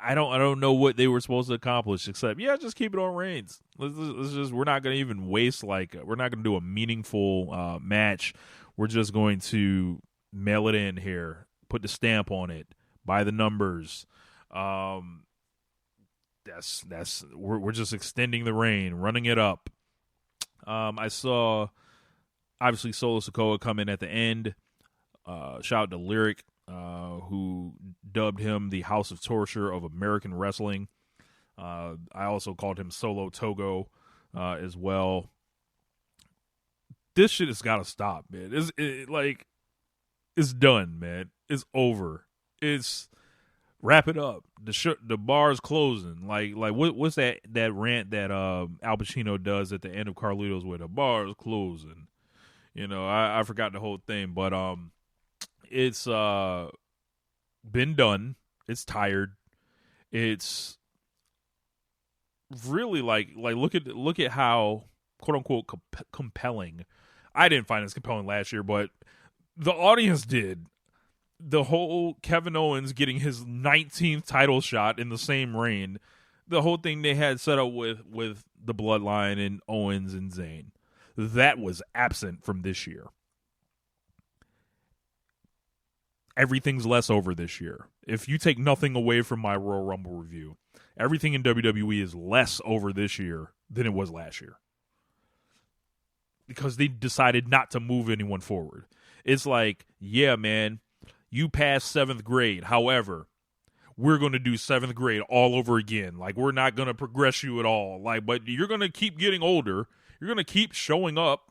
I don't know what they were supposed to accomplish, except just keep it on Reigns. We're not going to even waste we're not going to do a meaningful match. We're just going to mail it in here, put the stamp on it, buy the numbers. We're just extending the reign, running it up. I saw obviously Solo Sikoa come in at the end. Shout out to Lyric, who dubbed him the House of Torture of American Wrestling. I also called him Solo Togo as well. This shit has got to stop, man. It's done, man. It's over. Wrap it up. The bar's closing. Like what's that rant that Al Pacino does at the end of Carlitos where the bar's closing? I forgot the whole thing, but it's been done. It's tired. It's really like look at how quote unquote compelling. I didn't find this compelling last year, but the audience did. The whole Kevin Owens getting his 19th title shot in the same reign, the whole thing they had set up with the Bloodline and Owens and Zayn, that was absent from this year. Everything's less over this year. If you take nothing away from my Royal Rumble review, everything in WWE is less over this year than it was last year. Because they decided not to move anyone forward. It's like, yeah, man, you passed 7th grade. However, we're going to do 7th grade all over again. Like, we're not going to progress you at all. Like, but you're going to keep getting older. You're going to keep showing up.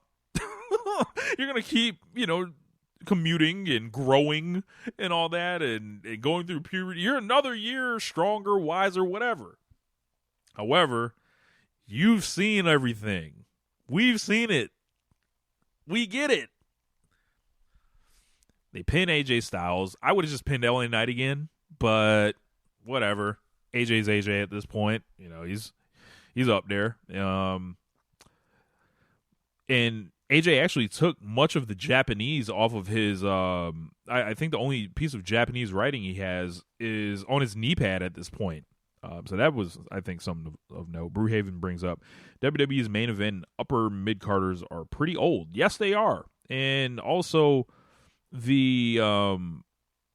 You're going to keep, commuting and growing and all that and going through puberty. You're another year stronger, wiser, whatever. However, you've seen everything. We've seen it. We get it. They pin AJ Styles. I would have just pinned LA Knight again, but whatever. AJ's AJ at this point. He's He's up there. And AJ actually took much of the Japanese off of his. I think the only piece of Japanese writing he has is on his knee pad at this point. So that was, I think, something of note. Brewhaven brings up WWE's main event upper mid carders are pretty old. Yes, they are, and also the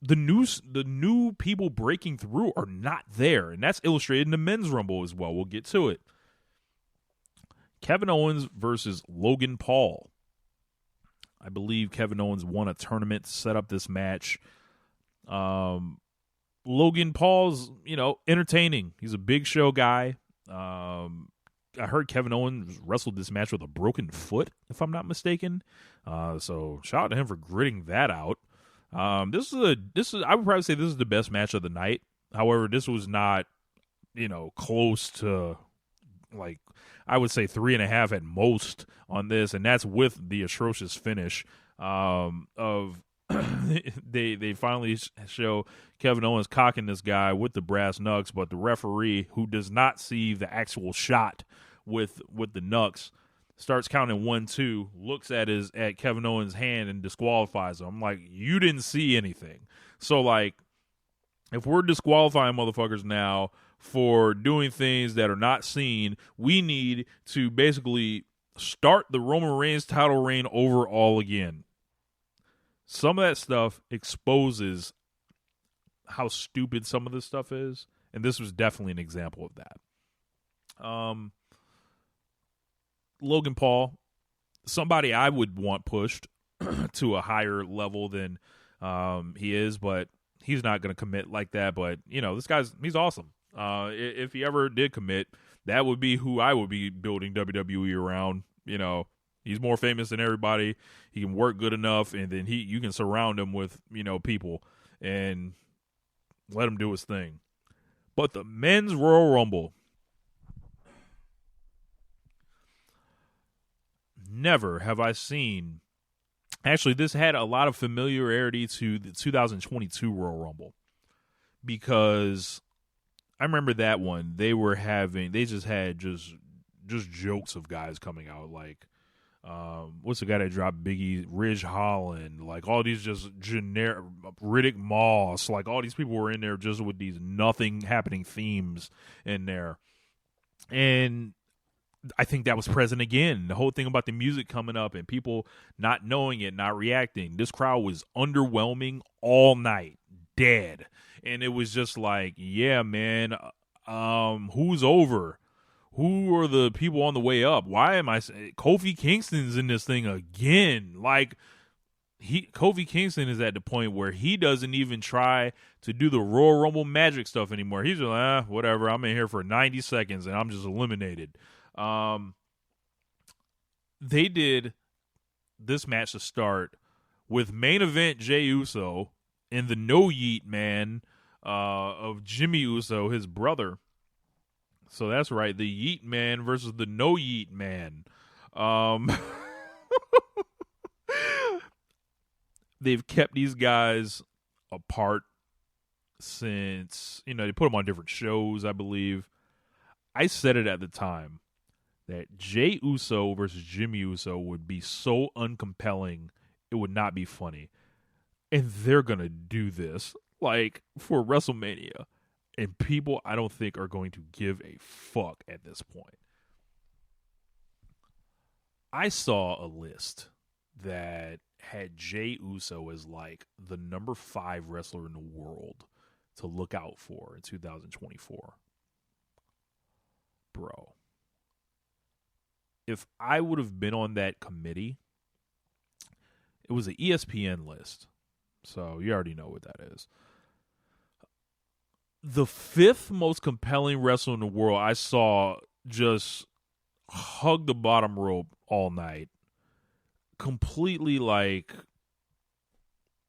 new people breaking through are not there, and that's illustrated in the men's rumble as well. We'll get to it. Kevin Owens versus Logan Paul. I believe Kevin Owens won a tournament to set up this match. Logan Paul's, entertaining. He's a big show guy. I heard Kevin Owens wrestled this match with a broken foot, if I'm not mistaken. So shout out to him for gritting that out. I would probably say this is the best match of the night. However, this was not, close to, like, I would say 3.5 at most on this, and that's with the atrocious finish of they finally show Kevin Owens cocking this guy with the brass knucks, but the referee, who does not see the actual shot with the knucks, starts counting 1-2, looks at Kevin Owens' hand and disqualifies him. I'm like, you didn't see anything. So, like, if we're disqualifying motherfuckers now for doing things that are not seen, we need to basically start the Roman Reigns title reign over all again. Some of that stuff exposes how stupid some of this stuff is, and this was definitely an example of that. Logan Paul, somebody I would want pushed to a higher level than he is, but he's not going to commit like that. But, this he's awesome. If he ever did commit, that would be who I would be building WWE around. He's more famous than everybody. He can work good enough, and then you can surround him with, people and let him do his thing. But the men's Royal Rumble, never have I seen. Actually, this had a lot of familiarity to the 2022 Royal Rumble, because I remember that one. They just had jokes of guys coming out, like, what's the guy that dropped Biggie? Ridge Holland, like all these just generic, Riddick Moss, like all these people were in there just with these nothing happening themes in there. And I think that was present again. The whole thing about the music coming up and people not knowing it, not reacting. This crowd was underwhelming all night, dead. And it was just like, yeah, man, who's over? Who are the people on the way up? Why am I Kofi Kingston's in this thing again? Like, Kofi Kingston is at the point where he doesn't even try to do the Royal Rumble magic stuff anymore. He's just like, whatever. I'm in here for 90 seconds and I'm just eliminated. They did this match to start with main event Jey Uso and the no yeet man of Jimmy Uso, his brother. So that's right, the yeet man versus the no yeet man. They've kept these guys apart since, they put them on different shows, I believe. I said it at the time that Jey Uso versus Jimmy Uso would be so uncompelling, it would not be funny. And they're going to do this, like, for WrestleMania. And people, I don't think, are going to give a fuck at this point. I saw a list that had Jey Uso as, like, the number 5 wrestler in the world to look out for in 2024. Bro. If I would have been on that committee, it was an ESPN list. So you already know what that is. The 5th most compelling wrestler in the world I saw just hug the bottom rope all night. Completely, like,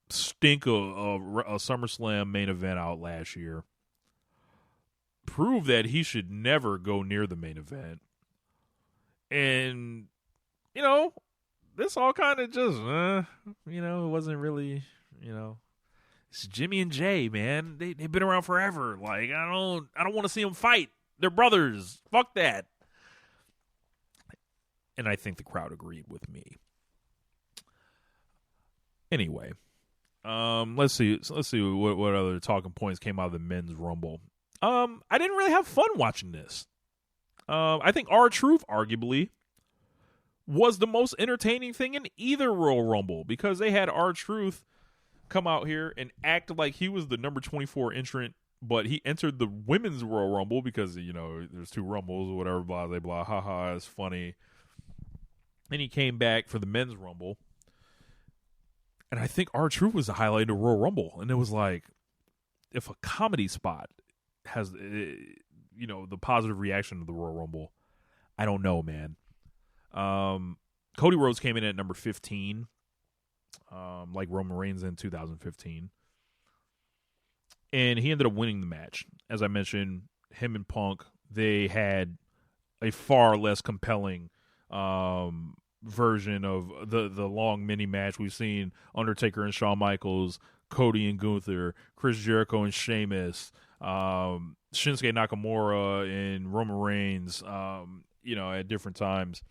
stink a SummerSlam main event out last year. Prove that he should never go near the main event. And, this all kind of just, it wasn't really, It's Jimmy and Jay, man. They've been around forever. Like, I don't want to see them fight. They're brothers. Fuck that. And I think the crowd agreed with me. Anyway, let's see what other talking points came out of the men's Rumble. I didn't really have fun watching this. I think R-Truth arguably was the most entertaining thing in either Royal Rumble, because they had R-Truth come out here and act like he was the number 24 entrant, but he entered the women's Royal Rumble because, there's 2 Rumbles or whatever, blah, blah, blah, haha, it's funny. And he came back for the men's Rumble. And I think R-Truth was the highlight of Royal Rumble. And it was like, if a comedy spot has, the positive reaction to the Royal Rumble, I don't know, man. Cody Rhodes came in at number 15, like Roman Reigns in 2015. And he ended up winning the match. As I mentioned, him and Punk, they had a far less compelling version of the long mini match. We've seen Undertaker and Shawn Michaels, Cody and Gunther, Chris Jericho and Sheamus, Shinsuke Nakamura and Roman Reigns, at different times.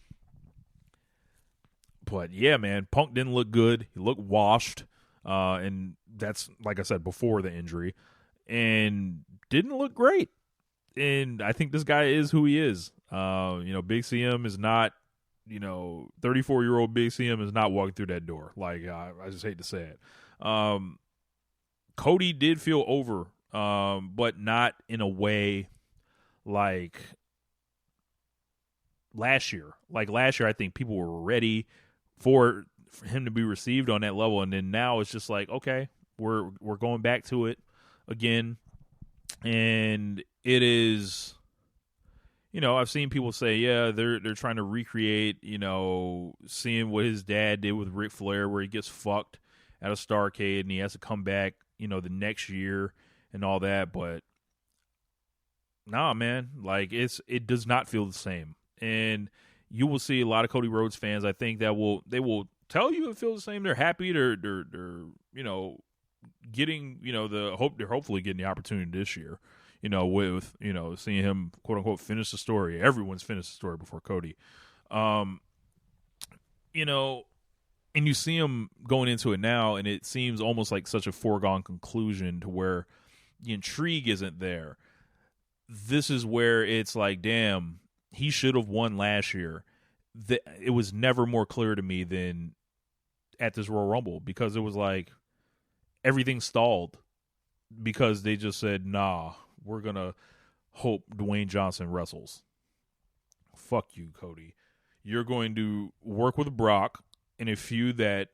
But yeah, man, Punk didn't look good. He looked washed. And that's, like I said, before the injury, and didn't look great. And I think this guy is who he is. Big CM is not, 34-year-old Big CM is not walking through that door. Like, I just hate to say it. Cody did feel over, but not in a way like last year. Like last year, I think people were ready for him to be received on that level, and then now it's just like, okay, we're going back to it again, and it is, I've seen people say, yeah, they're trying to recreate, seeing what his dad did with Ric Flair, where he gets fucked at a Starrcade and he has to come back, the next year and all that, but nah, man, like it does not feel the same, and you will see a lot of Cody Rhodes fans, I think, they will tell you it feels the same. They're happy. They're getting, they're hopefully getting the opportunity this year, with, seeing him, quote unquote, finish the story. Everyone's finished the story before Cody. And you see him going into it now, and it seems almost like such a foregone conclusion to where the intrigue isn't there. This is where it's like, damn, he should have won last year. It was never more clear to me than at this Royal Rumble, because it was like everything stalled because they just said, nah, we're going to hope Dwayne Johnson wrestles. Fuck you, Cody. You're going to work with Brock in a feud that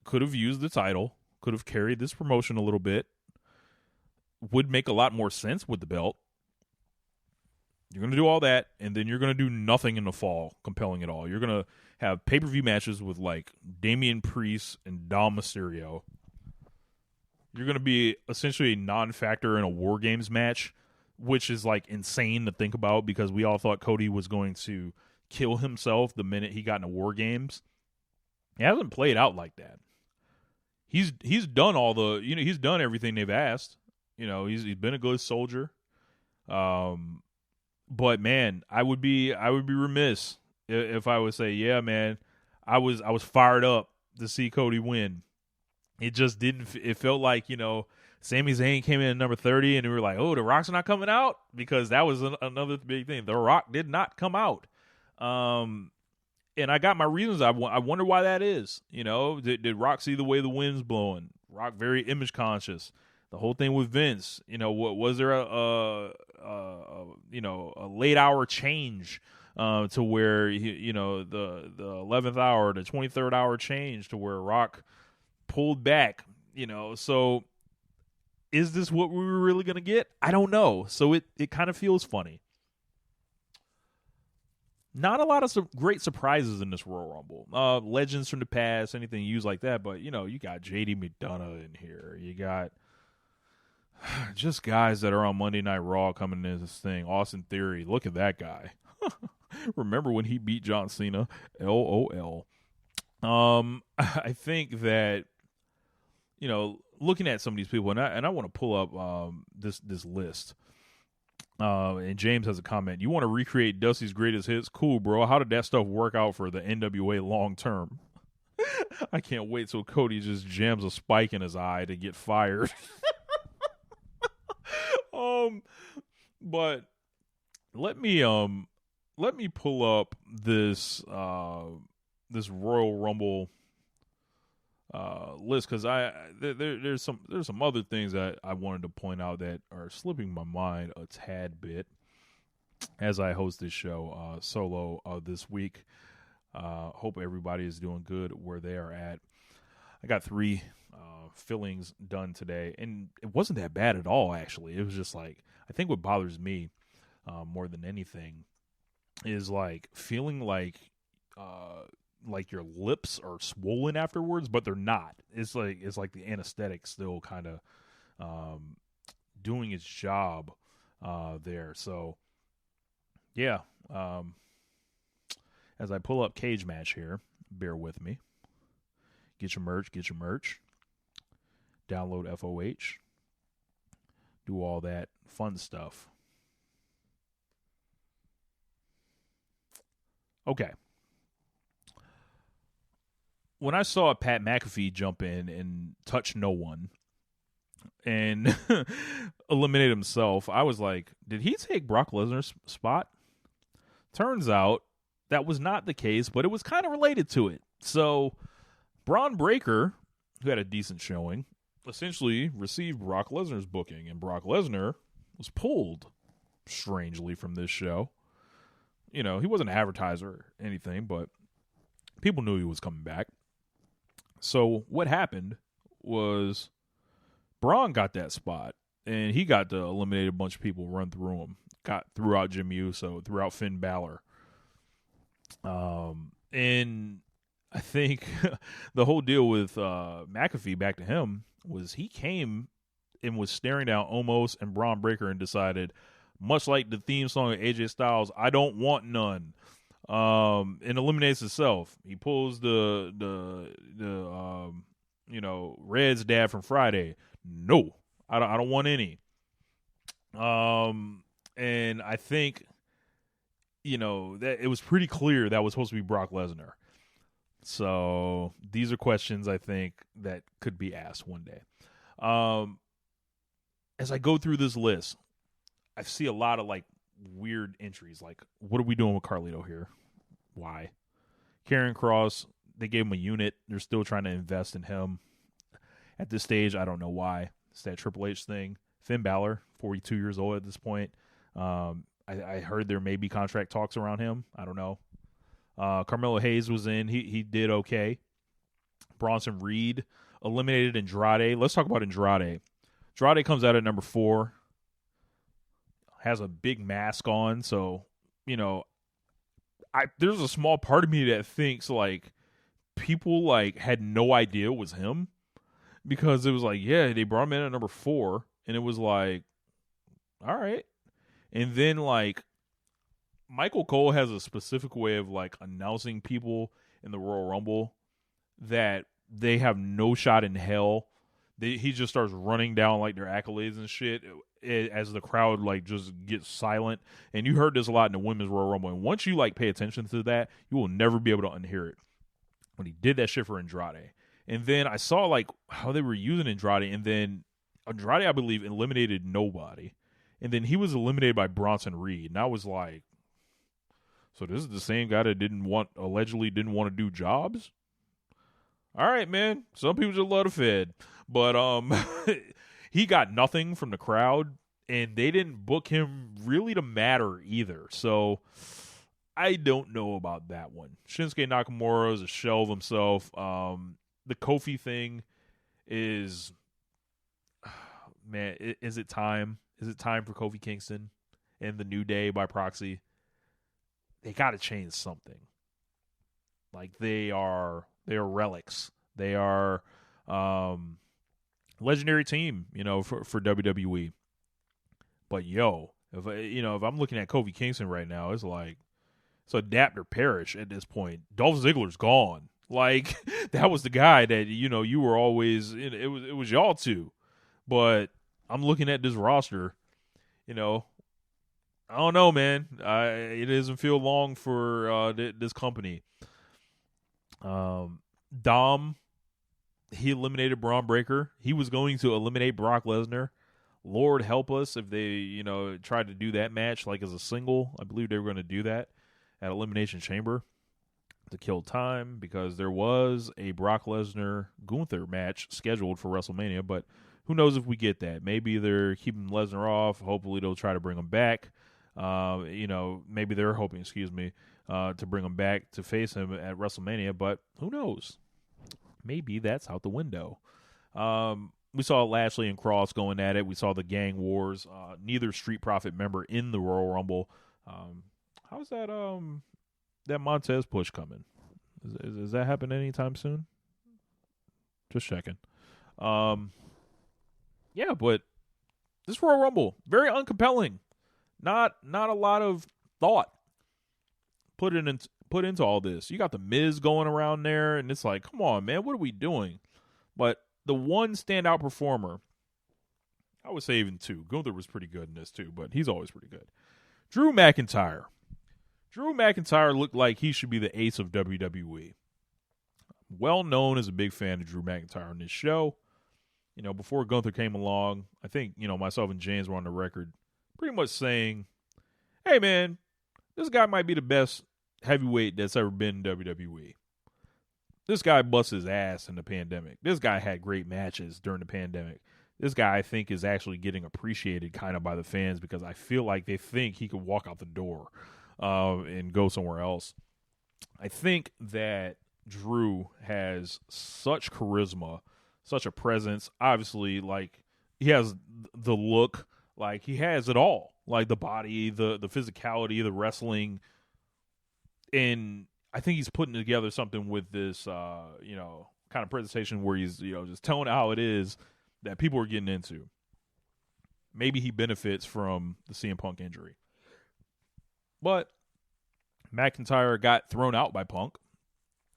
could have used the title, could have carried this promotion a little bit, would make a lot more sense with the belt. You're going to do all that, and then you're going to do nothing in the fall compelling at all. You're going to have pay-per-view matches with, like, Damian Priest and Dom Mysterio. You're going to be essentially a non-factor in a War Games match, which is, like, insane to think about, because we all thought Cody was going to kill himself the minute he got into War Games. He hasn't played out like that. He's done all the, he's done everything they've asked. He's been a good soldier. But man, I would be remiss if I would say, yeah, man, I was fired up to see Cody win. It just didn't. It felt like, Sami Zayn came in at number 30, and we were like, oh, The Rock's not coming out, because that was another big thing. The Rock did not come out, and I got my reasons. I wonder why that is. Did Rock see the way the wind's blowing? Rock very image conscious. The whole thing with Vince, was there a late hour change to where the 11th hour, the 23rd hour change to where Rock pulled back, so is this what we were really going to get? I don't know. So it kind of feels funny. Not a lot of great surprises in this Royal Rumble. Legends from the past, anything used like that, but you got JD McDonough in here. You got just guys that are on Monday Night Raw coming into this thing. Austin Theory, look at that guy. Remember when he beat John Cena? LOL. I think that, looking at some of these people, and I want to pull up this list. And James has a comment. You want to recreate Dusty's greatest hits? Cool, bro. How did that stuff work out for the NWA long term? I can't wait till Cody just jams a spike in his eye to get fired. But let me pull up this this Royal Rumble list, because there's some other things that I wanted to point out that are slipping my mind a tad bit as I host this show solo this week. Hope everybody is doing good where they are at. I got 3 fillings done today, and it wasn't that bad at all, actually. It was just like, I think what bothers me more than anything is like feeling like your lips are swollen afterwards, but they're not. It's like the anesthetic still kind of doing its job there. So yeah, as I pull up Cage Match here, bear with me. Get your merch. Download FOH. Do all that fun stuff. Okay. When I saw Pat McAfee jump in and touch no one and eliminate himself, I was like, did he take Brock Lesnar's spot? Turns out that was not the case, but it was kind of related to it. So Braun Breaker, who had a decent showing, essentially received Brock Lesnar's booking, and Brock Lesnar was pulled, strangely, from this show. You know, he wasn't an advertiser or anything, but people knew he was coming back. So what happened was Braun got that spot, and he got to eliminate a bunch of people, run through him. Got throughout Jimmy Uso, throughout Finn Balor. And I think the whole deal with McAfee, back to him, was he came and was staring down Omos and Braun Breaker and decided, much like the theme song of AJ Styles, I don't want none. And eliminates himself. He pulls the Red's dad from Friday. No, I don't want any. And I think, that it was pretty clear that was supposed to be Brock Lesnar. So these are questions I think that could be asked one day. As I go through this list, I see a lot of like weird entries. Like, what are we doing with Carlito here? Why? Karrion Kross, they gave him a unit. They're still trying to invest in him. At this stage, I don't know why. It's that Triple H thing. Finn Balor, 42 years old at this point. I heard there may be contract talks around him. I don't know. Carmelo Hayes was in. He did okay. Bronson Reed eliminated Andrade. Let's talk about Andrade. Andrade comes out at number 4. Has a big mask on. So, there's a small part of me that thinks like people like had no idea it was him, because it was like, yeah, they brought him in at number 4, and it was like, all right. And then like Michael Cole has a specific way of like announcing people in the Royal Rumble that they have no shot in hell. He just starts running down like their accolades and shit as the crowd like just gets silent. And you heard this a lot in the Women's Royal Rumble. And once you like pay attention to that, you will never be able to unhear it. When he did that shit for Andrade. And then I saw like how they were using Andrade, and then Andrade, I believe, eliminated nobody. And then he was eliminated by Bronson Reed. And I was like, so this is the same guy that allegedly didn't want to do jobs? All right, man. Some people just love the Fed. But he got nothing from the crowd, and they didn't book him really to matter either. So I don't know about that one. Shinsuke Nakamura is a shell of himself. The Kofi thing is, man, is it time? Is it time for Kofi Kingston and the New Day by proxy? They got to change something. Like they are relics. They are legendary team, for WWE. But if I'm looking at Kofi Kingston right now, it's like it's adapt or perish at this point. Dolph Ziggler's gone. Like that was the guy that you were always. It was y'all two, but I'm looking at this roster. I don't know, man. It doesn't feel long for this company. Dom, he eliminated Braun Breaker. He was going to eliminate Brock Lesnar. Lord help us if they, tried to do that match like as a single. I believe they were going to do that at Elimination Chamber to kill time because there was a Brock Lesnar-Gunther match scheduled for WrestleMania, but who knows if we get that. Maybe they're keeping Lesnar off. Hopefully they'll try to bring him back. Maybe they're hoping, to bring him back to face him at WrestleMania, but who knows? Maybe that's out the window. We saw Lashley and Cross going at it. We saw the gang wars. Neither Street Profit member in the Royal Rumble. How's that Montez push coming? Is that happening anytime soon? Just checking. Yeah, but this Royal Rumble, very uncompelling. Not a lot of thought put into all this. You got the Miz going around there, and it's like, come on, man, what are we doing? But the one standout performer, I would say even two. Gunther was pretty good in this too, but he's always pretty good. Drew McIntyre. Drew McIntyre looked like he should be the ace of WWE. Well known as a big fan of Drew McIntyre on this show. Before Gunther came along, I think, myself and James were on the record pretty much saying, hey, man, this guy might be the best heavyweight that's ever been in WWE. This guy busts his ass in the pandemic. This guy had great matches during the pandemic. This guy, I think, is actually getting appreciated kind of by the fans because I feel like they think he could walk out the door and go somewhere else. I think that Drew has such charisma, such a presence. Obviously, like, he has the look. Like, he has it all. Like, the body, the physicality, the wrestling. And I think he's putting together something with this, kind of presentation where he's, just telling how it is that people are getting into. Maybe he benefits from the CM Punk injury. But McIntyre got thrown out by Punk.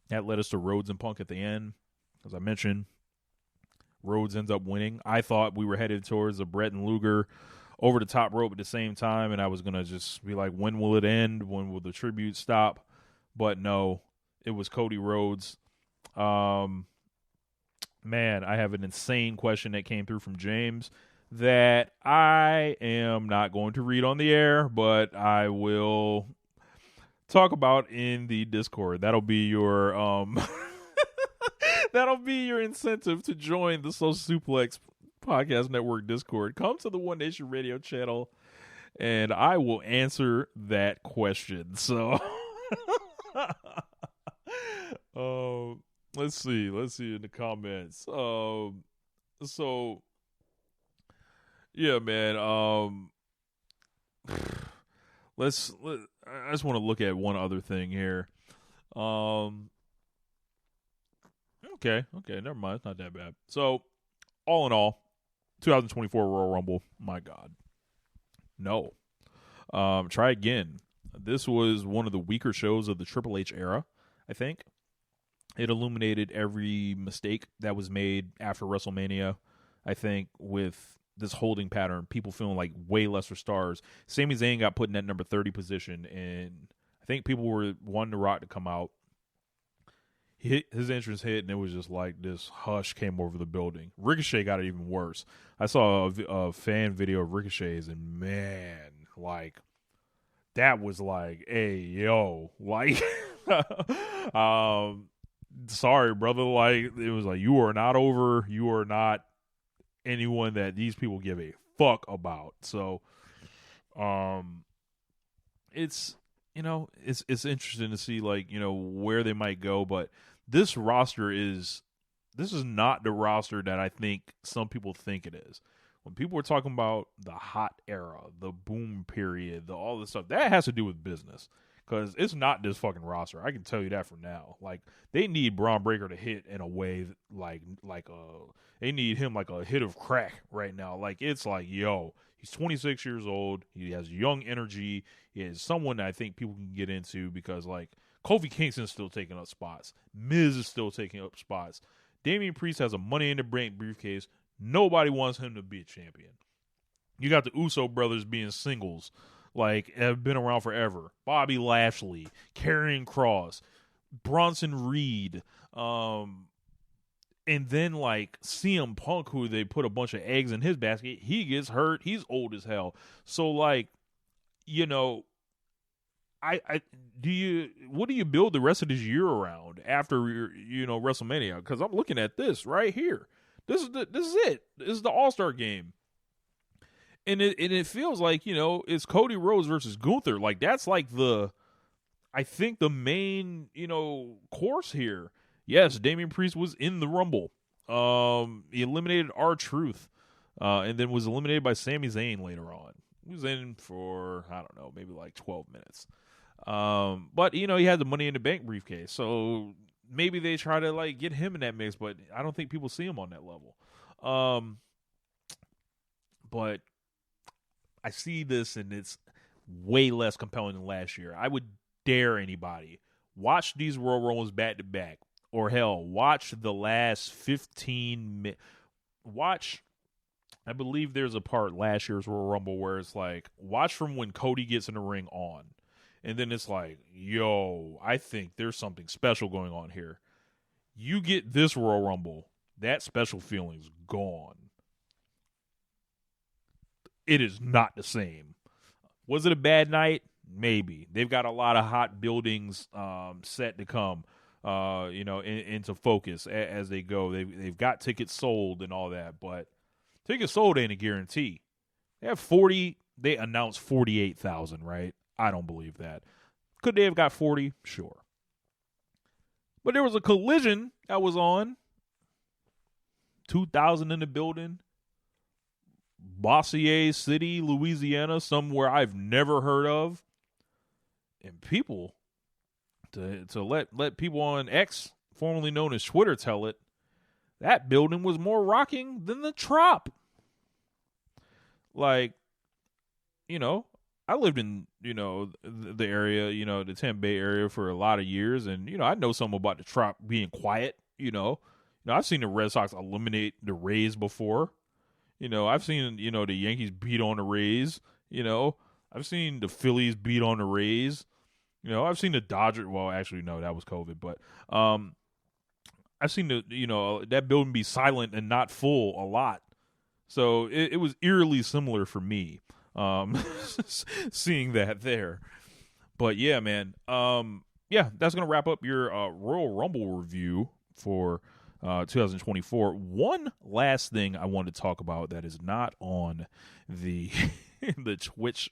That led us to Rhodes and Punk at the end. As I mentioned, Rhodes ends up winning. I thought we were headed towards a Brett and Luger over the top rope at the same time, and I was going to just be like, when will it end? When will the tribute stop? But no, it was Cody Rhodes. Man, I have an insane question that came through from James that I am not going to read on the air, but I will talk about in the Discord. That'll be your that'll be your incentive to join the Social Suplex Podcast Network Discord. Come to the One Nation Radio channel, and I will answer that question. So, let's see in the comments. Yeah, man. I just want to look at one other thing here. Okay, never mind. It's not that bad. So, all in all, 2024 Royal Rumble, my God. No. Try again. This was one of the weaker shows of the Triple H era, I think. It illuminated every mistake that was made after WrestleMania, I think, with this holding pattern, people feeling like way lesser stars. Sami Zayn got put in that number 30 position, and I think people were wanting The Rock to come out. His entrance hit, and it was just like this hush came over the building. Ricochet got it even worse. I saw a fan video of Ricochet's, and man, like, that was like, hey, yo, like, sorry, brother. Like, it was like, you are not over. You are not anyone that these people give a fuck about. So, it's interesting to see, like, where they might go, but this is not the roster that I think some people think it is. When people are talking about the hot era, the boom period, all this stuff, that has to do with business. Because it's not this fucking roster. I can tell you that for now. Like, they need Braun Breaker to hit in a way they need him like a hit of crack right now. Like, it's like, yo, he's 26 years old. He has young energy. He is someone that I think people can get into because, like, Kofi Kingston's still taking up spots. Miz is still taking up spots. Damian Priest has a Money in the Bank briefcase. Nobody wants him to be a champion. You got the Uso brothers being singles. like, have been around forever. Bobby Lashley, Karrion Kross, Bronson Reed, and then, like, CM Punk, who they put a bunch of eggs in his basket, he gets hurt. He's old as hell. So, like, you know, what do you build the rest of this year around after, WrestleMania? Because I'm looking at this right here. This is it. This is the All-Star game. And it feels like, it's Cody Rhodes versus Gunther. Like, that's like I think the main, course here. Yes, Damian Priest was in the Rumble. He eliminated R-Truth, and then was eliminated by Sami Zayn later on. He was in for, I don't know, maybe like 12 minutes. But, he had the Money in the Bank briefcase, so maybe they try to, like, get him in that mix, but I don't think people see him on that level. But I see this, and it's way less compelling than last year. I would dare anybody, watch these Royal Rumbles back-to-back. Or hell, watch the last 15 minutes. I believe there's a part last year's Royal Rumble where it's like, watch from when Cody gets in the ring on. And then it's like, yo, I think there's something special going on here. You get this Royal Rumble, that special feeling's gone. It is not the same. Was it a bad night? Maybe. They've got a lot of hot buildings set to come. Into focus as they go. They've got tickets sold and all that, but tickets sold ain't a guarantee. They announced 48,000, right? I don't believe that. Could they have got 40? Sure. But there was a Collision that was on. 2,000 in the building. Bossier City, Louisiana, somewhere I've never heard of. And people... To let people on X, formerly known as Twitter, tell it, that building was more rocking than the Trop. Like, I lived in, the area, the Tampa Bay area for a lot of years, and, I know something about the Trop being quiet, I've seen the Red Sox eliminate the Rays before. I've seen, the Yankees beat on the Rays, I've seen the Phillies beat on the Rays. I've seen the Dodgers. Well, actually, no, that was COVID. But I've seen that building be silent and not full a lot. So it was eerily similar for me, seeing that there. But yeah, man. That's gonna wrap up your Royal Rumble review for 2024. One last thing I want to talk about that is not on the the Twitch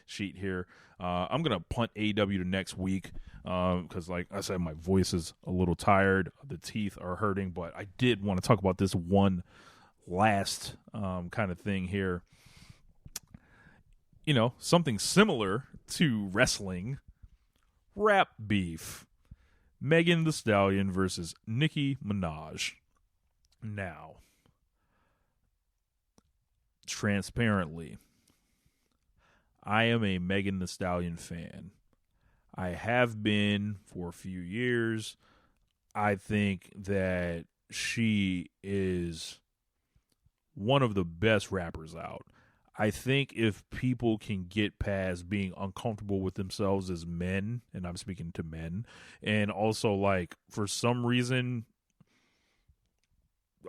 sheet here. I'm gonna punt AEW to next week because, like I said, my voice is a little tired, the teeth are hurting, but I did want to talk about this one last kind of thing here. Something similar to wrestling. Rap beef. Megan Thee Stallion versus Nicki Minaj. Now, transparently, I am a Megan Thee Stallion fan. I have been for a few years. I think that she is one of the best rappers out. I think if people can get past being uncomfortable with themselves as men, and I'm speaking to men, and also, like, for some reason,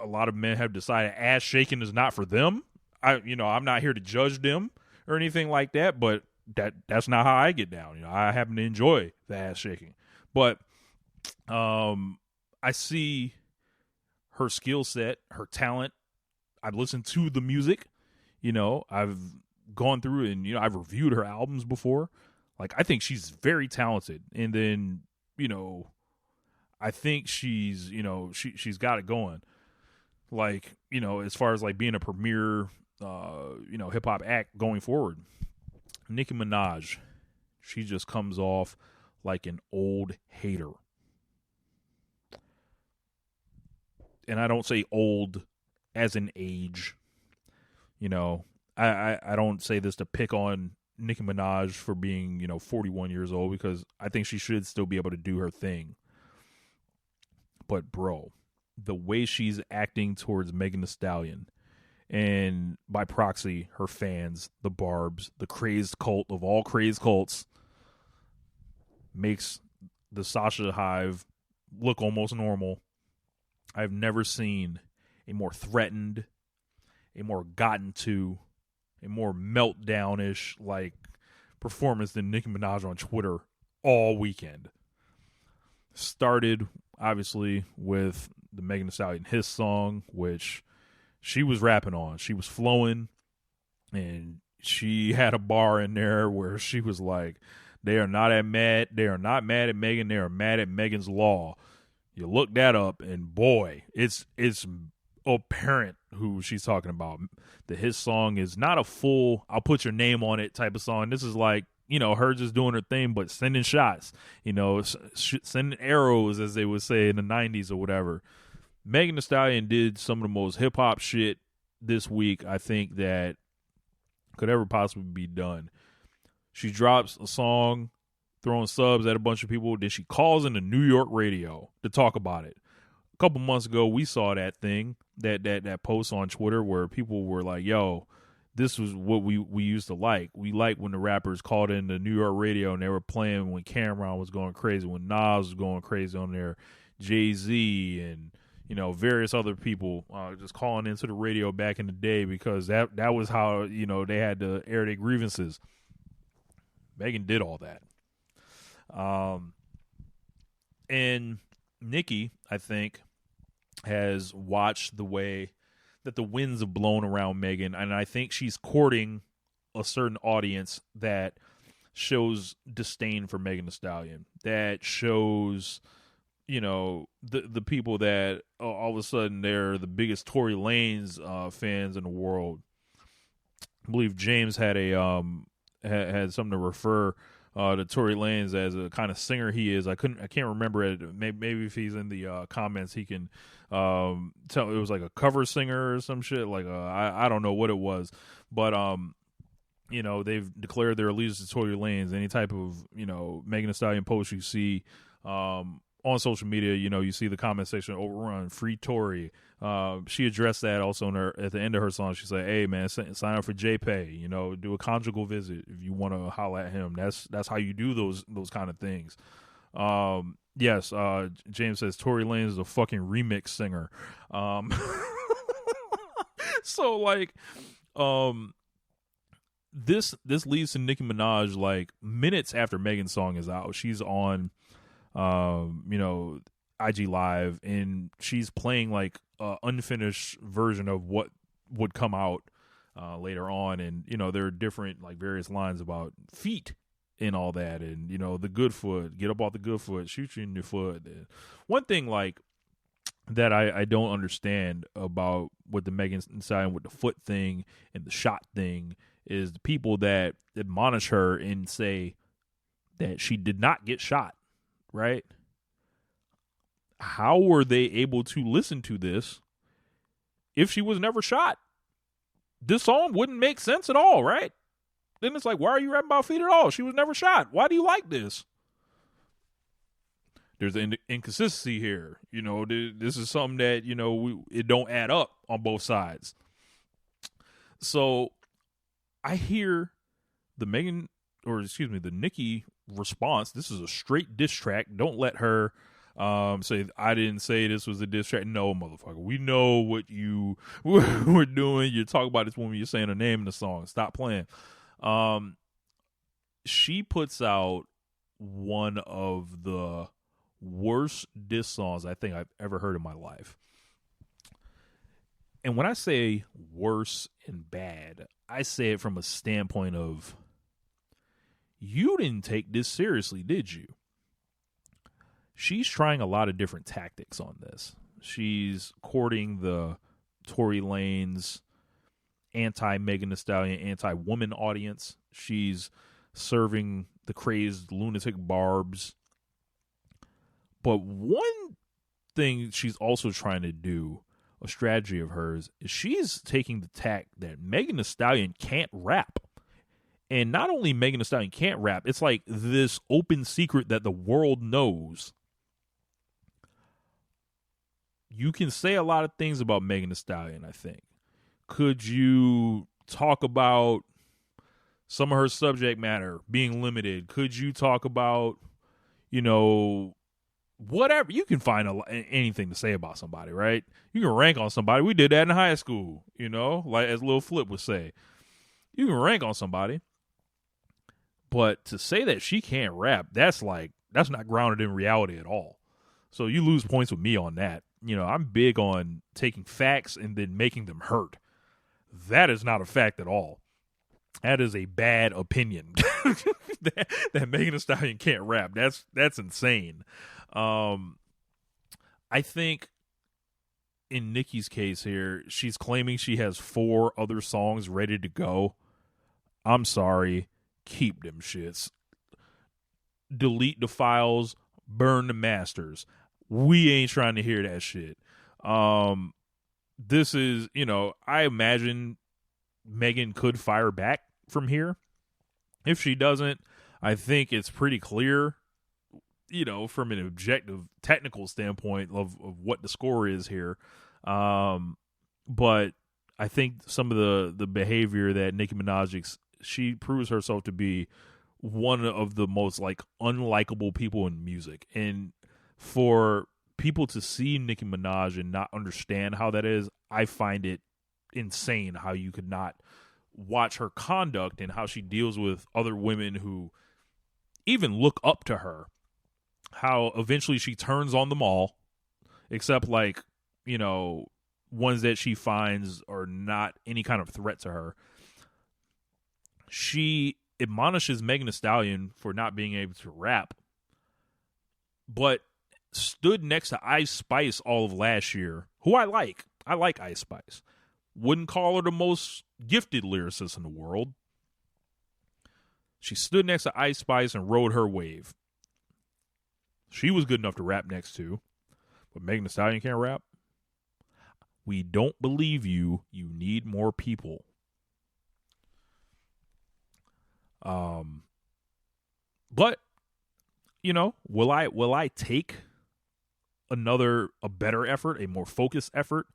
a lot of men have decided ass shaking is not for them. I'm not here to judge them or anything like that, but that's not how I get down. I happen to enjoy the ass shaking. But I see her skill set, her talent. I've listened to the music. I've gone through and, I've reviewed her albums before. Like, I think she's very talented. And then, I think she's, she's got it going. Like, as far as, like, being a premier, hip-hop act going forward. Nicki Minaj, she just comes off like an old hater. And I don't say old as an age. I don't say this to pick on Nicki Minaj for being, 41 years old, because I think she should still be able to do her thing. But, bro, the way she's acting towards Megan Thee Stallion and by proxy, her fans, the Barbs, the crazed cult of all crazed cults, makes the Sasha Hive look almost normal. I've never seen a more threatened, a more gotten to, a more meltdown-ish like performance than Nicki Minaj on Twitter all weekend. Started, obviously, with the Megan Thee Stallion Hiss song, which she was rapping on. She was flowing, and she had a bar in there where she was like, they are not mad at Megan, they are mad at Megan's Law. You look that up, and boy, it's apparent who she's talking about. The Hiss song is not a full, I'll put your name on it type of song. This is like, her just doing her thing, but sending shots, sending arrows, as they would say in the 90s or whatever. Megan Thee Stallion did some of the most hip-hop shit this week, I think, that could ever possibly be done. She drops a song, throwing subs at a bunch of people. Then she calls into New York radio to talk about it. A couple months ago, we saw that thing, that post on Twitter where people were like, yo, this was what we used to like. We liked when the rappers called into New York radio and they were playing when Cameron was going crazy, when Nas was going crazy on there, Jay-Z and, various other people just calling into the radio back in the day because that was how, they had to air their grievances. Megan did all that. And Nicki, I think, has watched the way that the winds have blown around Megan, and I think she's courting a certain audience that shows disdain for Megan Thee Stallion, that shows, the people that all of a sudden they're the biggest Tory Lanez fans in the world. I believe James had had something to refer to Tory Lanez as a kind of singer he is. I can't remember it. Maybe if he's in the comments, he can tell. It was like a cover singer or some shit. Like I don't know what it was, but they've declared their allegiance to Tory Lanez. Any type of Megan Thee Stallion post you see on social media, you see the comment section overrun, free Tory. She addressed that also at the end of her song. She said, hey man, sign up for JPay, do a conjugal visit if you want to holler at him. That's how you do those kind of things. Yes, James says Tory Lanez is a fucking remix singer. So like, this leads to Nicki Minaj, like minutes after Megan's song is out. She's on IG Live, and she's playing like a unfinished version of what would come out later on, and there are different like various lines about feet and all that, and the good foot, get up off the good foot, shoot you in your foot. And one thing like that I don't understand about with the Megan Thee Stallion with the foot thing and the shot thing is the people that admonish her and say that she did not get shot. Right? How were they able to listen to this if she was never shot? This song wouldn't make sense at all, right? Then it's like, why are you rapping about feet at all? She was never shot. Why do you like this? There's an inconsistency here. This is something that, it don't add up on both sides. So I hear the Nicki response. This is a straight diss track. Don't let her say I didn't say this was a diss track. No, motherfucker. We know what you were doing. You talk about this woman, you're saying her name in the song. Stop playing. She puts out one of the worst diss songs I think I've ever heard in my life. And when I say worse and bad, I say it from a standpoint of, you didn't take this seriously, did you? She's trying a lot of different tactics on this. She's courting the Tory Lanez anti-Megan Thee Stallion, anti-woman audience. She's serving the crazed lunatic Barbs. But one thing she's also trying to do, a strategy of hers, is she's taking the tack that Megan Thee Stallion can't rap. And not only Megan Thee Stallion can't rap, it's like this open secret that the world knows. You can say a lot of things about Megan Thee Stallion, I think. could you talk about some of her subject matter being limited? Could you talk about, whatever? You can find anything to say about somebody, right? You can rank on somebody. We did that in high school, like as Lil Flip would say. You can rank on somebody. But to say that she can't rap, that's not grounded in reality at all. So you lose points with me on that. I'm big on taking facts and then making them hurt. That is not a fact at all. That is a bad opinion. that Megan Thee Stallion can't rap. That's insane. I think in Nicki's case here, she's claiming she has 4 other songs ready to go. I'm sorry. Keep them shits. Delete the files. Burn the masters. We ain't trying to hear that shit. This is, I imagine Megan could fire back from here. If she doesn't, I think it's pretty clear, from an objective technical standpoint of what the score is here. But I think some of the behavior that Nicki Minaj, she proves herself to be one of the most unlikable people in music. And for people to see Nicki Minaj and not understand how that is, I find it insane how you could not watch her conduct and how she deals with other women who even look up to her. How eventually she turns on them all, except ones that she finds are not any kind of threat to her. She admonishes Megan Thee Stallion for not being able to rap, but stood next to Ice Spice all of last year, who I like. I like Ice Spice. Wouldn't call her the most gifted lyricist in the world. She stood next to Ice Spice and rode her wave. She was good enough to rap next to, but Megan Thee Stallion can't rap. We don't believe you. You need more people. But will I take a better effort, a more focused effort?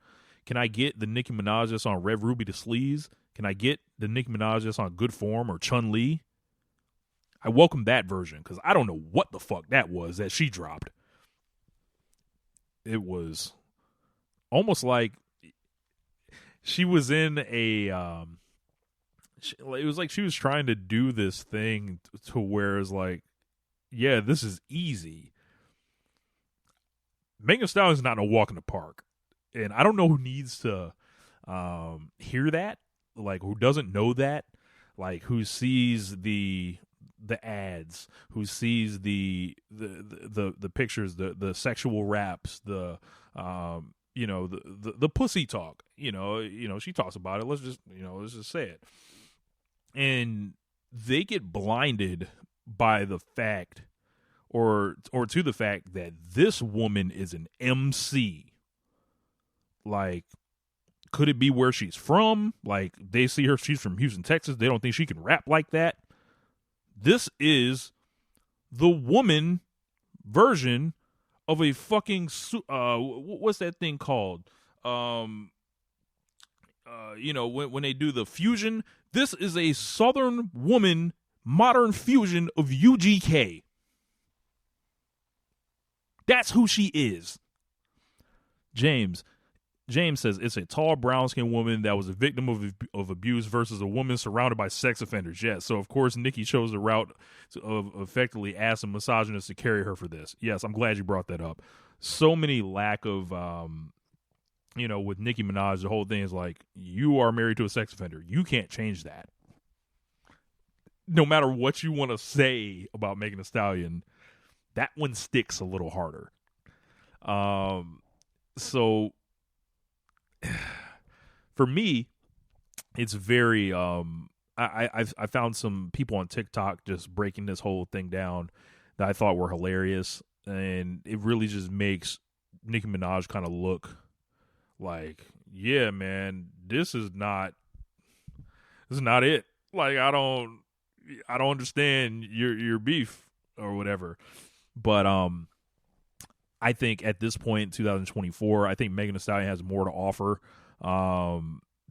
Can I get the Nicki Minaj that's on Red Ruby to Sleaze? Can I get the Nicki Minaj that's on Good Form or Chun Li? I welcome that version because I don't know what the fuck that was that she dropped. It was almost like she was in a it was like she was trying to do this thing to where it's like, yeah, this is easy. Megan Thee Stallion's not a walk in the park. And I don't know who needs to hear that, who doesn't know that, who sees the ads, who sees the pictures, the sexual raps, the pussy talk. She talks about it. Let's just say it. And they get blinded by the fact or to the fact that this woman is an MC. Could it be where she's from? They see her, she's from Houston, Texas. They don't think she can rap like that. This is the woman version of a fucking, what's that thing called? When they do the fusion, this is a Southern woman modern fusion of UGK. That's who she is. James says it's a tall, brown-skinned woman that was a victim of abuse versus a woman surrounded by sex offenders. Yes, so of course Nicki chose the route of effectively asking misogynists to carry her for this. Yes, I'm glad you brought that up. So many lack of, with Nicki Minaj, the whole thing is you are married to a sex offender. You can't change that. No matter what you want to say about Megan Thee Stallion, that one sticks a little harder. So for me, it's very I found some people on TikTok just breaking this whole thing down that I thought were hilarious, and it really just makes Nicki Minaj kind of look like, yeah, man, this is not it. I don't understand your beef or whatever. But I think at this point, 2024, I think Megan Thee Stallion has more to offer.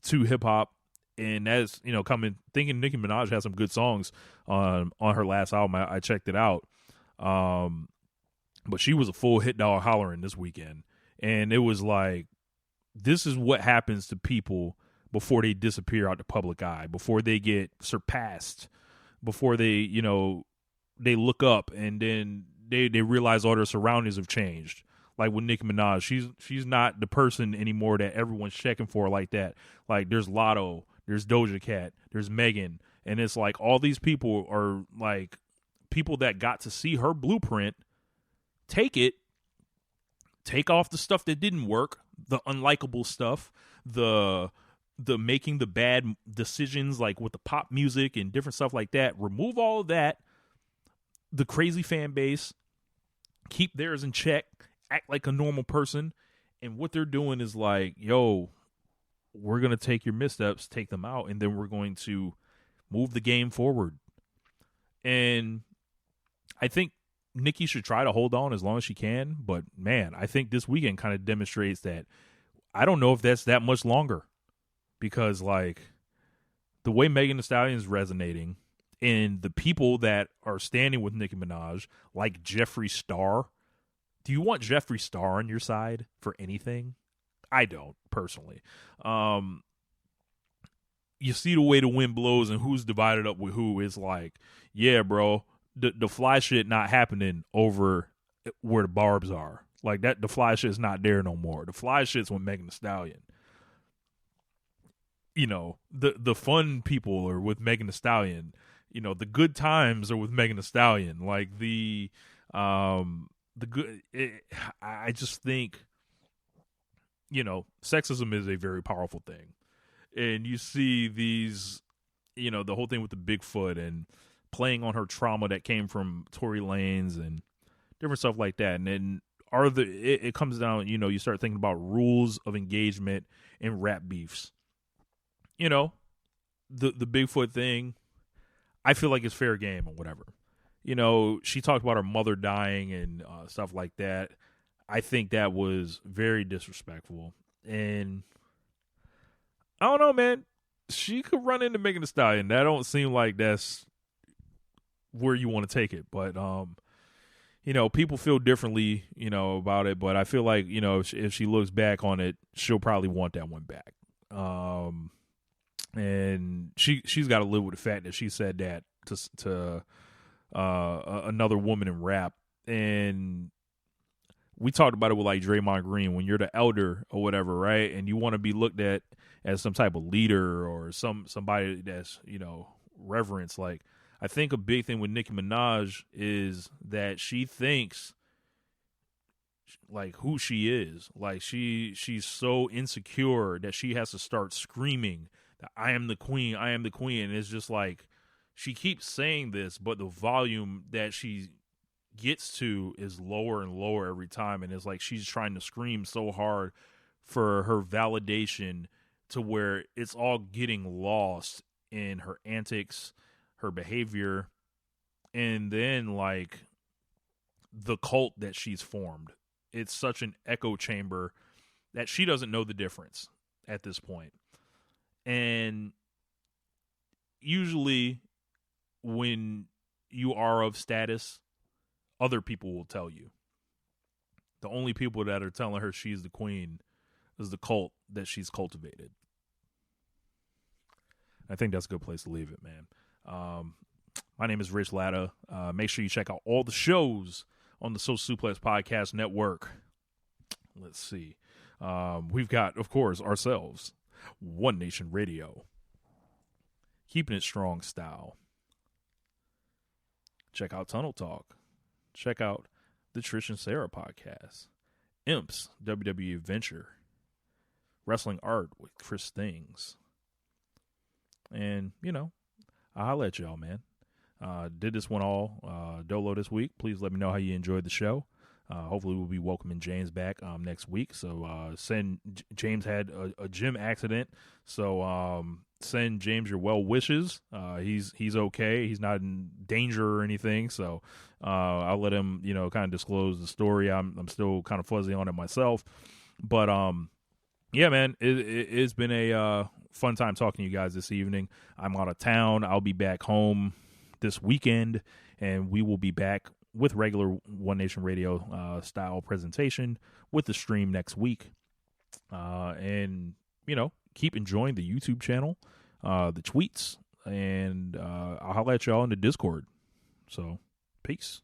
to hip hop. And that's, thinking Nicki Minaj has some good songs on her last album. I checked it out. But she was a full hit dog hollering this weekend. And it was like, this is what happens to people before they disappear out the public eye, before they get surpassed, before they, they look up and then they realize all their surroundings have changed. Like with Nicki Minaj, she's not the person anymore that everyone's checking for like that. Like there's Lotto, there's Doja Cat, there's Megan, and it's like all these people are like people that got to see her blueprint, take off the stuff that didn't work, the unlikable stuff, the making the bad decisions like with the pop music and different stuff like that. Remove all of that, the crazy fan base, keep theirs in check, act like a normal person, and what they're doing is like, yo, we're going to take your missteps, take them out, and then we're going to move the game forward. And I think Nicki should try to hold on as long as she can, but man, I think this weekend kind of demonstrates that I don't know if that's that much longer, because like the way Megan Thee Stallion is resonating and the people that are standing with Nicki Minaj, like Jeffree Star. Do you want Jeffree Star on your side for anything? I don't, personally. You see the way the wind blows and who's divided up with who. Is like, yeah, bro, the fly shit not happening over where the barbs are. Like that, the fly shit's not there no more. The fly shit's with Megan Thee Stallion. The fun people are with Megan Thee Stallion. The good times are with Megan Thee Stallion. Like I just think, sexism is a very powerful thing. And you see these, the whole thing with the Bigfoot and playing on her trauma that came from Tory Lanez and different stuff like that. And then it comes down, you start thinking about rules of engagement in rap beefs. The Bigfoot thing, I feel like it's fair game or whatever. She talked about her mother dying and stuff like that. I think that was very disrespectful. And I don't know, man. She could run into Megan Thee Stallion. That don't seem like that's where you want to take it. But, people feel differently, about it. But I feel like, if she looks back on it, she'll probably want that one back. And she's got to live with the fact that she said that to another woman in rap. And we talked about it with like Draymond Green, when you're the elder or whatever, right? And you want to be looked at as some type of leader or somebody that's, reverence. Like, I think a big thing with Nicki Minaj is that she thinks like who she is. Like she's so insecure that she has to start screaming that I am the queen, I am the queen. And it's just like, she keeps saying this, but the volume that she gets to is lower and lower every time. And it's like she's trying to scream so hard for her validation to where it's all getting lost in her antics, her behavior, and then like the cult that she's formed. It's such an echo chamber that she doesn't know the difference at this point. And usually when you are of status, other people will tell you. The only people that are telling her she's the queen is the cult that she's cultivated. I think that's a good place to leave it, man. My name is Rich Latta. Make sure you check out all the shows on the Social Suplex Podcast Network. Let's see. We've got, of course, ourselves, One Nation Radio, Keeping It Strong Style. Check out Tunnel Talk. Check out the Trish and Sarah podcast, Imps, WWE Adventure, Wrestling Art with Chris Things. And, I'll holla at y'all, man. Did this one all dolo this week. Please let me know how you enjoyed the show. Hopefully we'll be welcoming James back next week. So James had a gym accident. So send James your well wishes. He's okay. He's not in danger or anything. So I'll let him, kind of disclose the story. I'm still kind of fuzzy on it myself. But yeah, man, it's been a fun time talking to you guys this evening. I'm out of town. I'll be back home this weekend, and we will be back with regular One Nation Radio style presentation with the stream next week. And, keep enjoying the YouTube channel, the tweets, and I'll holler at y'all in the Discord. So, peace.